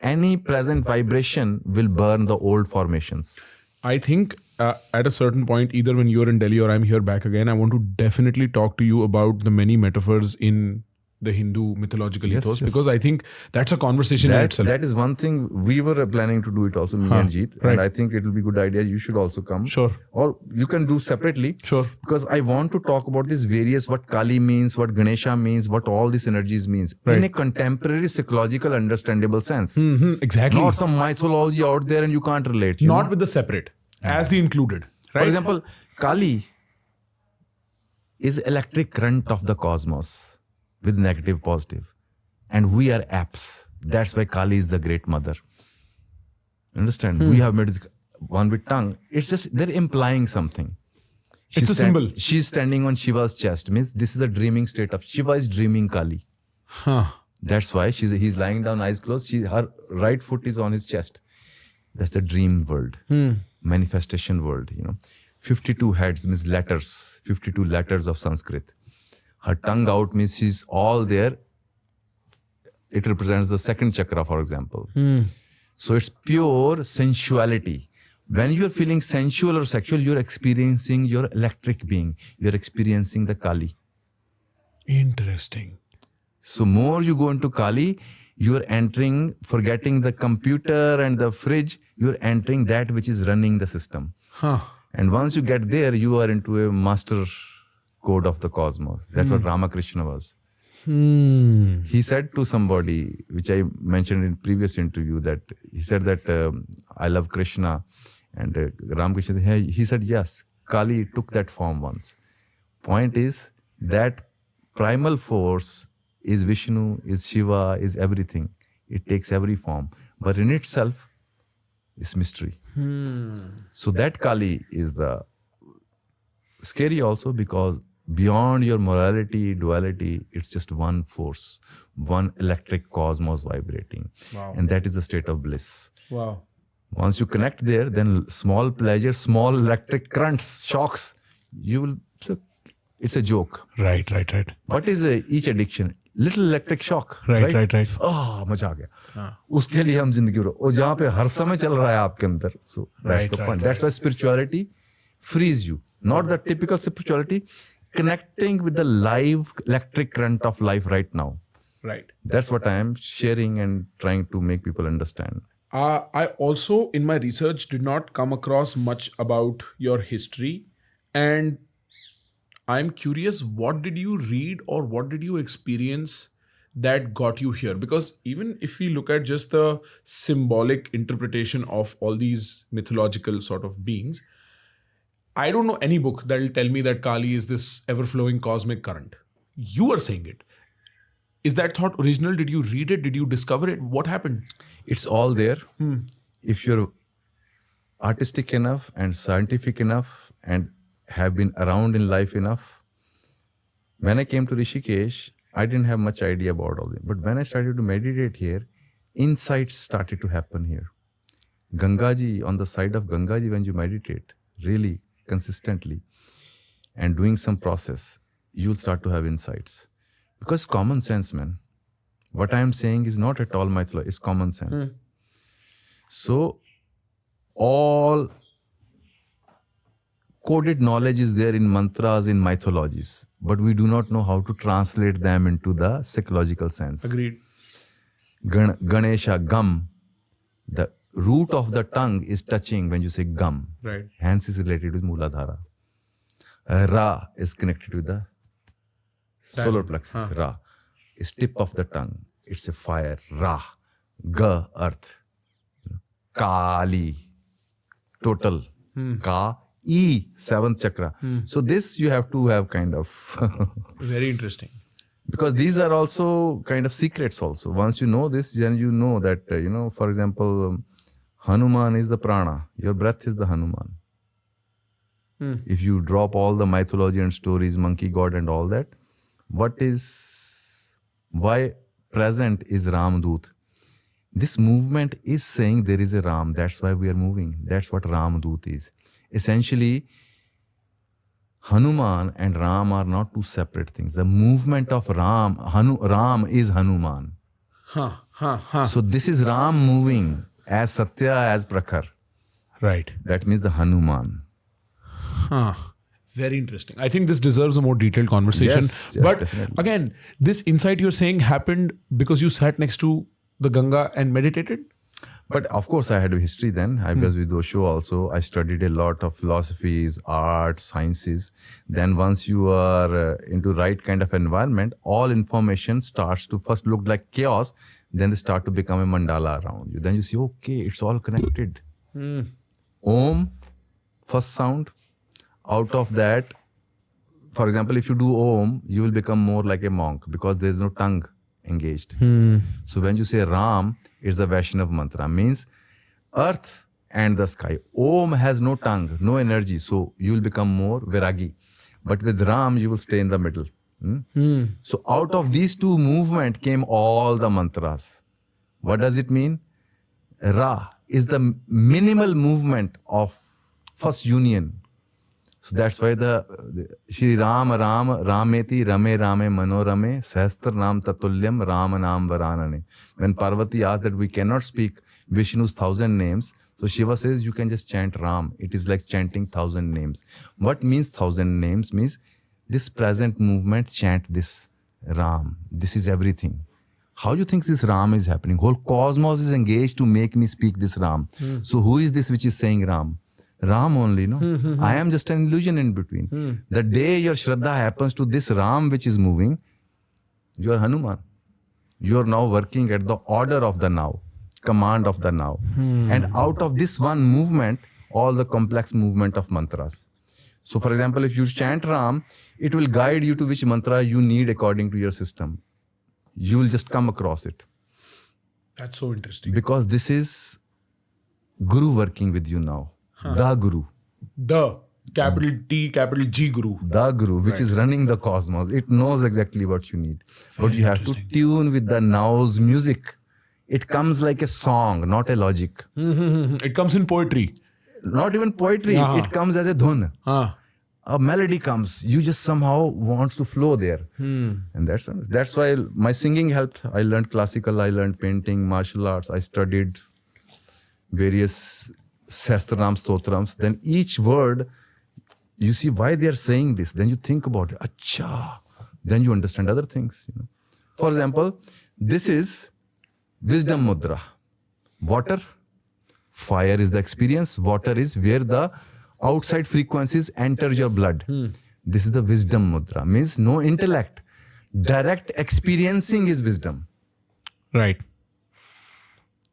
Any present vibration will burn the old formations. I think at a certain point, either when you're in Delhi or I'm here back again, I want to definitely talk to you about the many metaphors in the Hindu mythological ethos, because I think that's a conversation in itself. That is one thing we were planning to do it also, me and Jeet. Right. And I think it will be a good idea. You should also come. Sure. Or you can do separately. Sure. Because I want to talk about these various, what Kali means, what Ganesha means, what all these energies means. Right. In a contemporary, psychological, understandable sense. Exactly. Not some mythology out there and you can't relate. you Not know? with the separate, as the included. Right? For example, Kali is electric current of the cosmos with negative, positive. And we are apps. That's why Kali is the great mother. Understand? We have made one with tongue. It's just, they're implying something. It's a symbol. She's standing on Shiva's chest. Means this is a dreaming state of Shiva is dreaming Kali. That's why he's lying down, eyes closed. Her right foot is on his chest. That's the dream world. Manifestation world, 52 heads means letters, 52 letters of Sanskrit. Her tongue out means she's all there. It represents the second chakra, for example. So it's pure sensuality. When you're feeling sensual or sexual, you're experiencing your electric being. You're experiencing the Kali. Interesting. So more you go into Kali, you're entering, forgetting the computer and the fridge, you're entering that which is running the system. And once you get there, you are into a master code of the cosmos. That's what Ramakrishna was. He said to somebody, which I mentioned in previous interview, that he said that I love Krishna. And Ramakrishna, he said, yes, Kali took that form once. Point is that primal force is Vishnu, is Shiva, is everything. It takes every form. But in itself, it's mystery. So that Kali is the scary also, because beyond your morality, duality, it's just one force, one electric cosmos vibrating. Wow. And that is the state of bliss. Wow. Once you connect there, then small pleasure, small electric currents, shocks, it's a joke. Right. What is each addiction? Little electric shock. Right. मजा आ गया. उसके लिए हम जिंदगी और जहाँ पे हर समय चल रहा है आपके अंदर. So that's the point. That's why spirituality frees you. Not the typical spirituality, connecting with the live electric current of life right now. Right. That's what I am sharing and trying to make people understand. I also, in my research, did not come across much about your history. And I'm curious, what did you read or what did you experience that got you here? Because even if we look at just the symbolic interpretation of all these mythological sort of beings, I don't know any book that will tell me that Kali is this ever-flowing cosmic current. You are saying it. Is that thought original? Did you read it? Did you discover it? What happened? It's all there. If you're artistic enough and scientific enough and have been around in life enough. When I came to Rishikesh, I didn't have much idea about all this. But when I started to meditate here, insights started to happen here. Gangaji, on the side of Gangaji, when you meditate, really consistently, and doing some process, you'll start to have insights. Because common sense, man. What I am saying is not at all mythology, it's common sense. So, all coded knowledge is there in mantras, in mythologies, but we do not know how to translate them into the psychological sense. Agreed. Ganesha, gum. The root of the tongue is touching when you say gum. Right. Hence is related with Muladhara. Ra is connected with the solar plexus. Ra is tip of the tongue. It's a fire. Ra. Ga, earth. Kali, total. Ka, E, seventh chakra. So this you have to have kind of... Very interesting. Because these are also kind of secrets also. Once you know this, then you know that, for example, Hanuman is the prana. Your breath is the Hanuman. If you drop all the mythology and stories, monkey god and all that, why present is Ramdut? This movement is saying there is a Ram. That's why we are moving. That's what Ramdut is. Essentially, Hanuman and Ram are not two separate things. The movement of Ram is Hanuman. So this is Ram moving as Satya, as Prakhar. Right. That means the Hanuman. Very interesting. I think this deserves a more detailed conversation. Yes, but definitely. again, this insight you're saying happened because you sat next to the Ganga and meditated? But of course, I had a history then. I was with Osho also. I studied a lot of philosophies, art, sciences. Then once you are into right kind of environment, all information starts to first look like chaos. Then they start to become a mandala around you. Then you see, okay, it's all connected. Om, first sound. Out of that, for example, if you do Om, you will become more like a monk because there is no tongue engaged. So when you say Ram, it's the Vaishnav mantra. Means earth and the sky. Om has no tongue, no energy. So you will become more Viragi. But with Ram, you will stay in the middle. So out of these two movements came all the mantras. What does it mean? Ra is the minimal movement of first union. So that's why the Shri Ram Rameti Rame Rame Manorame Sahastra Nam Tatulyam Rama Nam Varanane. When Parvati asked that we cannot speak Vishnu's 1,000 names, so Shiva says you can just chant Ram. It is like chanting 1,000 names. What means 1,000 names? Means this present movement chant this Ram. This is everything. How do you think this Ram is happening? Whole cosmos is engaged to make me speak this Ram. So who is this which is saying Ram? Ram only, no? I am just an illusion in between. The day your Shraddha happens to this Ram which is moving, you are Hanuman. You are now working at the order of the now, command of the now. And out of this one movement, all the complex movement of mantras. So for example, if you chant Ram, it will guide you to which mantra you need according to your system. You will just come across it. That's so interesting. Because this is Guru working with you now. The Guru. The capital T, capital G Guru. The Guru, which is running the cosmos. It knows exactly what you need. But you have to tune with the now's music. It comes like a song, not a logic. It comes in poetry. Not even poetry. It comes as a dhun. A melody comes. You just somehow want to flow there. And that's why my singing helped. I learned classical, I learned painting, martial arts. I studied various Sastranam, Stotrams. Then each word, you see why they are saying this. Then you think about it. Acha. Then you understand other things. For example, this is wisdom mudra. Water, fire is the experience. Water is where the outside frequencies enter your blood. This is the wisdom mudra. Means no intellect. Direct experiencing is wisdom. Right.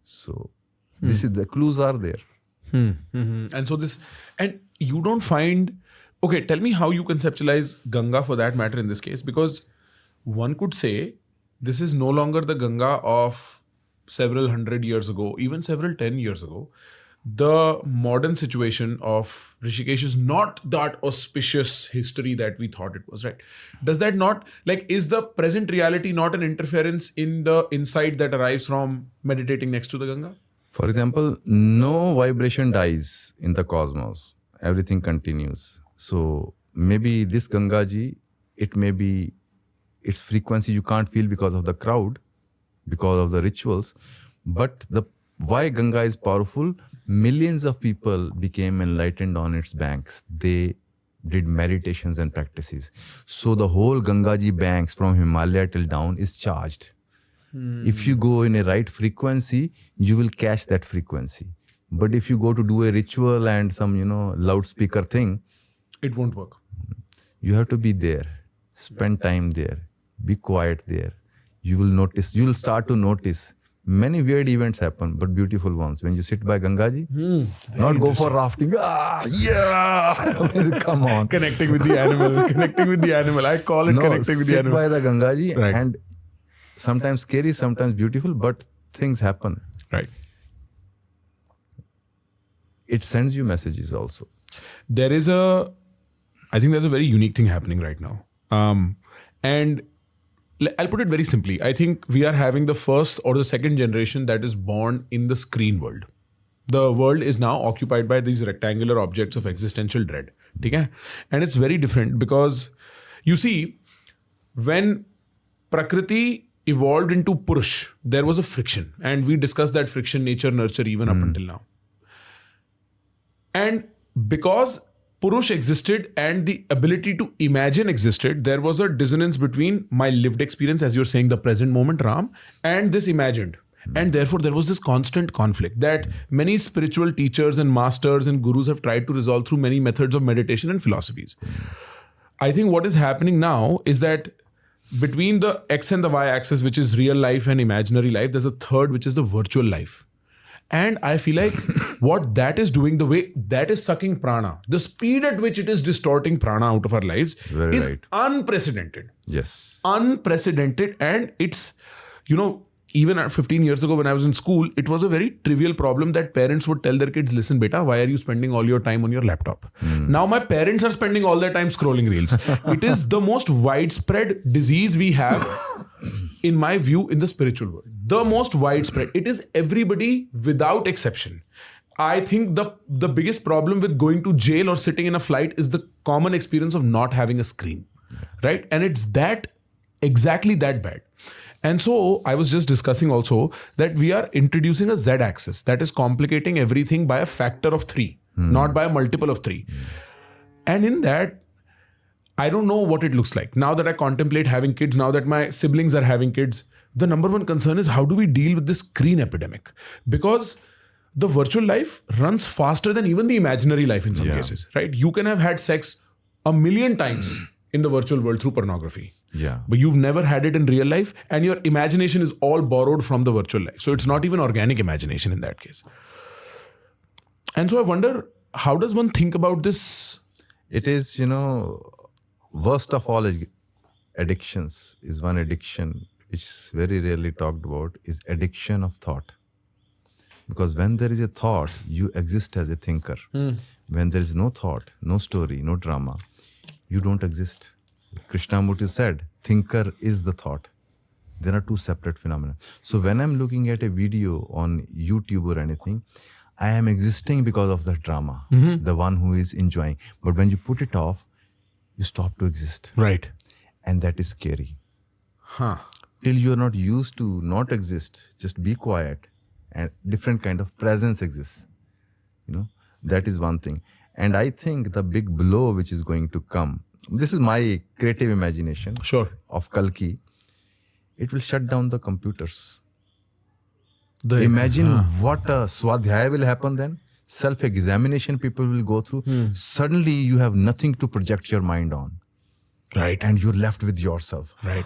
So this is the clues are there. And so this, and you don't find, okay, tell me how you conceptualize Ganga for that matter in this case, because one could say this is no longer the Ganga of several hundred years ago, even several 10 years ago. The modern situation of Rishikesh is not that auspicious history that we thought it was, right? Does that not, like, is the present reality not an interference in the insight that arrives from meditating next to the Ganga? For example, no vibration dies in the cosmos. Everything continues. So maybe this Ganga Ji, it may be its frequency you can't feel because of the crowd, because of the rituals. But why Ganga is powerful? Millions of people became enlightened on its banks. They did meditations and practices. So the whole Gangaji banks from Himalaya till down is charged. If you go in a right frequency, you will catch that frequency. But if you go to do a ritual and some, loudspeaker thing, It won't work. you have to be there, spend time there, be quiet there. You will start to notice many weird events happen, but beautiful ones. When you sit by Gangaji, not go for rafting. Come on. Connecting with the animal. I call it connecting with the animal. Sit by the Gangaji Right. and sometimes scary, sometimes beautiful, but things happen. Right. It sends you messages also. I think there's a very unique thing happening right now. And I'll put it very simply. I think we are having the first or the second generation that is born in the screen world. The world is now occupied by these rectangular objects of existential dread. Okay? And it's very different because you see, when Prakriti evolved into Purush, there was a friction. And we discussed that friction, nature, nurture, even up until now. And because Purush existed and the ability to imagine existed, there was a dissonance between my lived experience, as you're saying, the present moment, Ram, and this imagined. And therefore, there was this constant conflict that many spiritual teachers and masters and gurus have tried to resolve through many methods of meditation and philosophies. I think what is happening now is that between the X and the Y axis, which is real life and imaginary life, there's a third, which is the virtual life. And I feel like what that is doing, the way that is sucking prana, the speed at which it is distorting prana out of our lives Very is right. unprecedented. Yes. Unprecedented. And it's, even at 15 years ago when I was in school, it was a very trivial problem that parents would tell their kids, listen, beta, why are you spending all your time on your laptop? Now my parents are spending all their time scrolling reels. It is the most widespread disease we have, in my view, in the spiritual world. The most widespread. It is everybody without exception. I think the biggest problem with going to jail or sitting in a flight is the common experience of not having a screen. Right? And it's exactly that bad. And so I was just discussing also that we are introducing a Z-axis that is complicating everything by a factor of 3, not by a multiple of 3. And in that, I don't know what it looks like. Now that I contemplate having kids, now that my siblings are having kids, the number one concern is how do we deal with this screen epidemic? Because the virtual life runs faster than even the imaginary life in some cases, right? You can have had sex 1,000,000 times in the virtual world through pornography. Yeah. But you've never had it in real life, and your imagination is all borrowed from the virtual life. So it's not even organic imagination in that case. And so I wonder, how does one think about this? It is, worst of all addictions is one addiction which is very rarely talked about, is addiction of thought. Because when there is a thought, you exist as a thinker. When there is no thought, no story, no drama, you don't exist. Krishnamurti said, thinker is the thought. There are two separate phenomena. So when I'm looking at a video on YouTube or anything, I am existing because of the drama, the one who is enjoying. But when you put it off, you stop to exist. Right. And that is scary. Till you are not used to not exist, just be quiet, and different kind of presence exists. That is one thing. And I think the big blow which is going to come, this is my creative imagination of Kalki, it will shut down the computers. Imagine what a swadhyaya will happen then. Self-examination people will go through. Suddenly you have nothing to project your mind on. Right. And you're left with yourself. Right.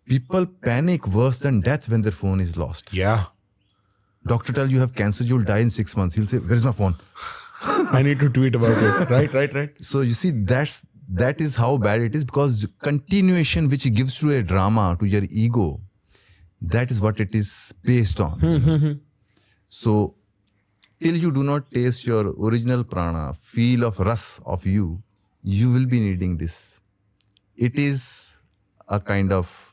People panic worse than death when their phone is lost. Yeah. Doctor tells you have cancer, you'll die in 6 months. He'll say, where's my phone? I need to tweet about it. Right. So you see, that is how bad it is, because continuation which gives you a drama to your ego, that is what it is based on. So till you do not taste your original prana, feel of ras of you will be needing this. It is a kind of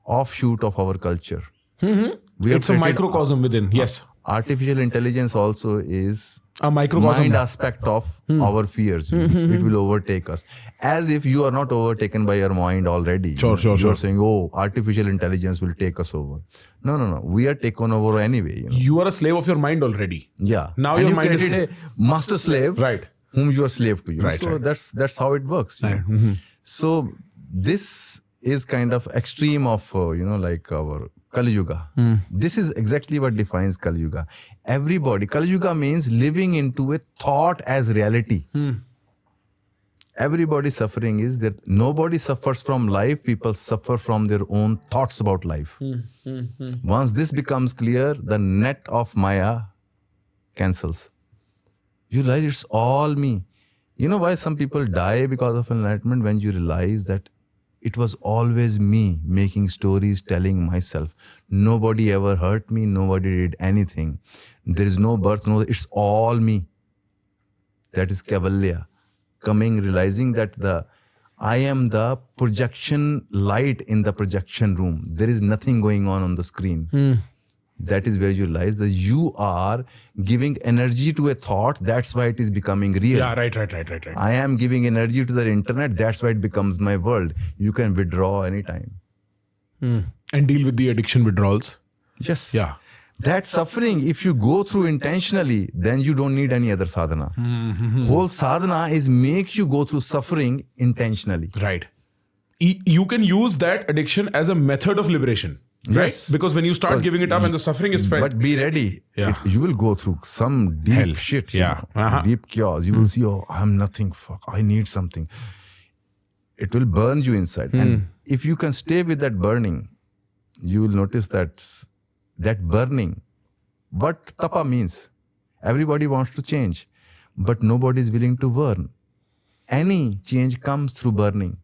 offshoot of our culture. It's a microcosm within. Yes. Artificial intelligence also is a microcosm mind aspect of our fears. It will overtake us. As if you are not overtaken by your mind already. Sure. You're saying, oh, artificial intelligence will take us over. No. We are taken over anyway. You are a slave of your mind already. Yeah. Now and your you mind created is a master slave. Right. whom you are slave to. Right, So right. that's how it works. Right. Mm-hmm. So this is kind of extreme of like our Kali Yuga. This is exactly what defines Kali Yuga. Everybody, Kali Yuga means living into a thought as reality. Everybody suffering is that nobody suffers from life. People suffer from their own thoughts about life. Once this becomes clear, the net of Maya cancels. You realize it's all me. You know why some people die because of enlightenment? When you realize that it was always me making stories, telling myself. Nobody ever hurt me. Nobody did anything. There is no birth. No, it's all me. That is Kavalya. Coming, realizing that I am the projection light in the projection room. There is nothing going on the screen. That is where you realize that you are giving energy to a thought. That's why it is becoming real. Yeah, right. I am giving energy to the internet. That's why it becomes my world. You can withdraw anytime. And deal with the addiction withdrawals. Yes. Yeah. That suffering, if you go through intentionally, then you don't need any other sadhana. Whole sadhana is make you go through suffering intentionally. Right. You can use that addiction as a method of liberation. Right? Yes. Because when you start giving it up and the suffering is felt. But be ready. Yeah. You will go through some deep Hell. shit. Yeah. Deep chaos. You will see, oh, I'm nothing. Fuck. I need something. It will burn you inside. And if you can stay with that burning, you will notice that burning, what tapa means. Everybody wants to change, but nobody is willing to burn. Any change comes through burning.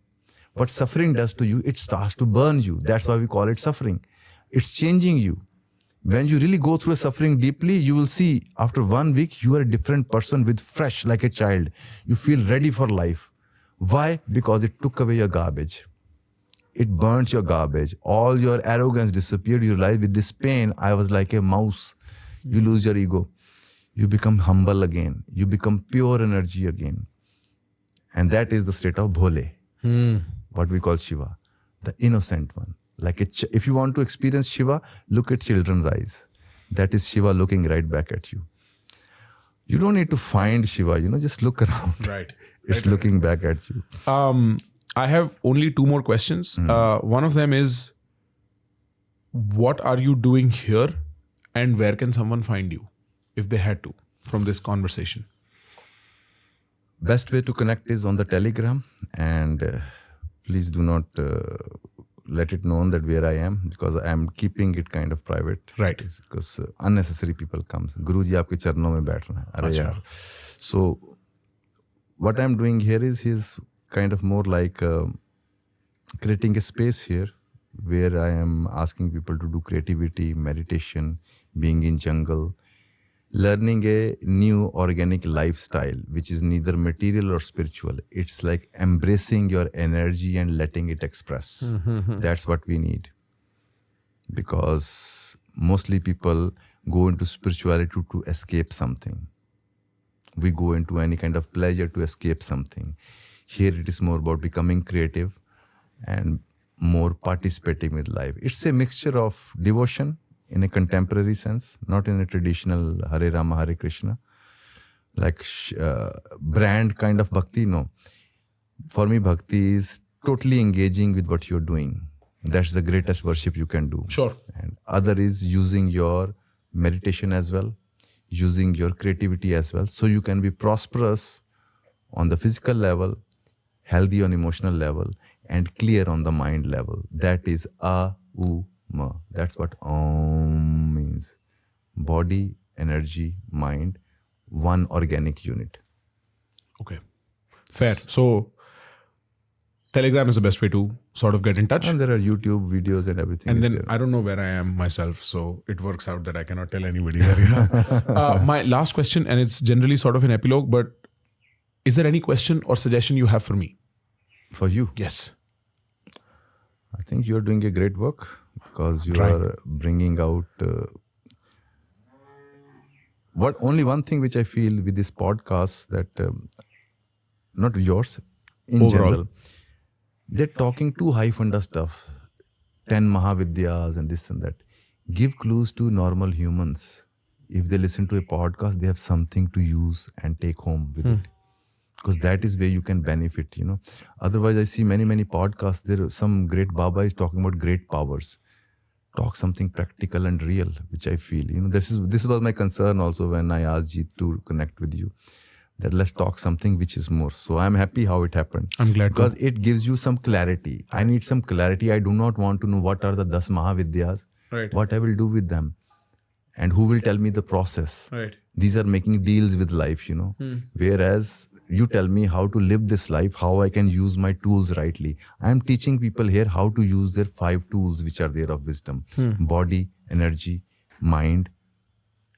What suffering does to you, it starts to burn you. That's why we call it suffering. It's changing you. When you really go through a suffering deeply, you will see after 1 week, you are a different person with fresh, like a child. You feel ready for life. Why? Because it took away your garbage. It burnt your garbage. All your arrogance disappeared. You realize with this pain, I was like a mouse. You lose your ego. You become humble again. You become pure energy again. And that is the state of Bhole. What we call Shiva, the innocent one. Like if you want to experience Shiva, look at children's eyes. That is Shiva looking right back at you. You don't need to find Shiva, just look around. Right. It's looking back at you. I have only 2 more questions. One of them is, what are you doing here and where can someone find you if they had to from this conversation? Best way to connect is on the Telegram, and please do not let it known that where I am, because I am keeping it kind of private. Right. Because unnecessary people comes. Guruji aapke charnon mein baith rahe hain. Arey yaar. So what I'm doing here is kind of more like creating a space here where I am asking people to do creativity, meditation, being in jungle, learning a new organic lifestyle, which is neither material or spiritual. It's like embracing your energy and letting it express. That's what we need. Because mostly people go into spirituality to escape something. We go into any kind of pleasure to escape something. Here it is more about becoming creative and more participating with life. It's a mixture of devotion in a contemporary sense, not in a traditional Hare Rama, Hare Krishna, like brand kind of bhakti. No. For me, bhakti is totally engaging with what you're doing. That's the greatest worship you can do. Sure. And other is using your meditation as well, using your creativity as well, so you can be prosperous on the physical level, healthy on emotional level, and clear on the mind level. That is A-U-Ma. That's what Om means. Body, energy, mind, one organic unit. Okay. Fair. So Telegram is the best way to sort of get in touch. And there are YouTube videos and everything. And then there. I don't know where I am myself, so it works out that I cannot tell anybody that. My last question, and it's generally sort of an epilogue, but is there any question or suggestion you have for me? For you? Yes. I think you're doing a great work because you Trying. are bringing out only one thing which I feel with this podcast that not yours, in Overall. general, they're talking too high funda stuff, 10 Mahavidyas and this and that. Give clues to normal humans. If they listen to a podcast, they have something to use and take home with it. because that is where you can benefit, Otherwise, I see many podcasts. There some great Baba is talking about great powers. Talk something practical and real, which I feel, this was my concern also when I asked Jeet to connect with you, that let's talk something which is more. So I'm happy how it happened. I'm glad. Because it gives you some clarity. I need some clarity. I do not want to know what are the 10 Mahavidyas, Right. what I will do with them, and who will tell me the process. Right. These are making deals with life, Whereas you tell me how to live this life, how I can use my tools rightly. I'm teaching people here how to use their 5 tools which are there of wisdom. Body, energy, mind,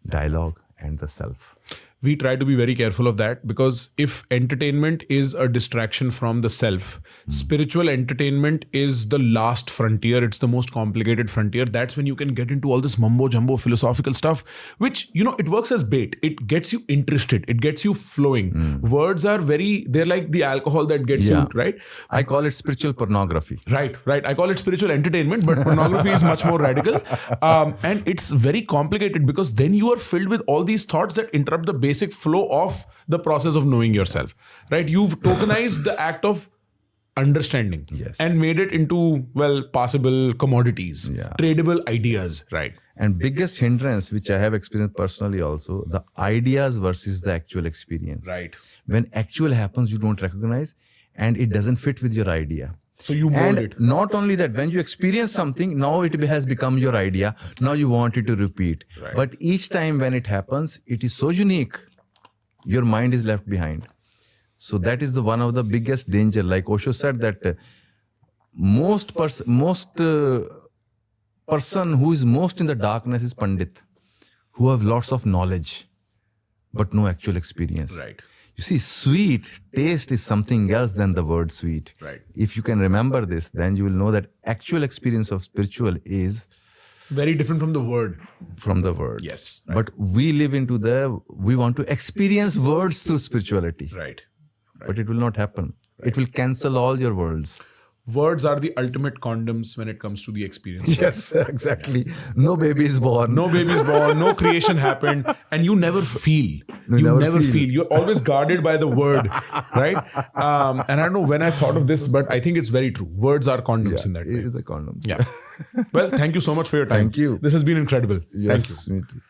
dialogue, and the self. We try to be very careful of that, because if entertainment is a distraction from the self, spiritual entertainment is the last frontier. It's the most complicated frontier. That's when you can get into all this mumbo jumbo philosophical stuff, which, it works as bait. It gets you interested. It gets you flowing. Words are they're like the alcohol that gets you, right? I call it spiritual pornography. Right. I call it spiritual entertainment, but pornography is much more radical. And it's very complicated, because then you are filled with all these thoughts that interrupt the basic flow of the process of knowing yourself, right? You've tokenized the act of understanding and made it into, passable commodities, tradable ideas, right? And biggest hindrance, which I have experienced personally also, the ideas versus the actual experience. Right. When actual happens, you don't recognize, and it doesn't fit with your idea. So you mold it. Not only that, when you experience something, now it has become your idea. Now you want it to repeat. Right. But each time when it happens, it is so unique, your mind is left behind. So that is one of the biggest danger. Like Osho said that most person who is most in the darkness is Pandit, who have lots of knowledge, but no actual experience. Right. You see, sweet taste is something else than the word sweet. Right. If you can remember this, then you will know that actual experience of spiritual is very different from the word. From the word. Yes. Right. But we live into we want to experience words through spirituality. Right. But it will not happen. Right. It will cancel all your worlds. Words are the ultimate condoms when it comes to the experience. Yes, exactly. No baby is born. No baby is born. No creation happened. And you never feel. You never feel. You're always guarded by the word. Right? And I don't know when I thought of this, but I think it's very true. Words are condoms in that way. It is the condoms. Yeah. Well, thank you so much for your time. Thank you. This has been incredible. Yes, Thank you. Me too.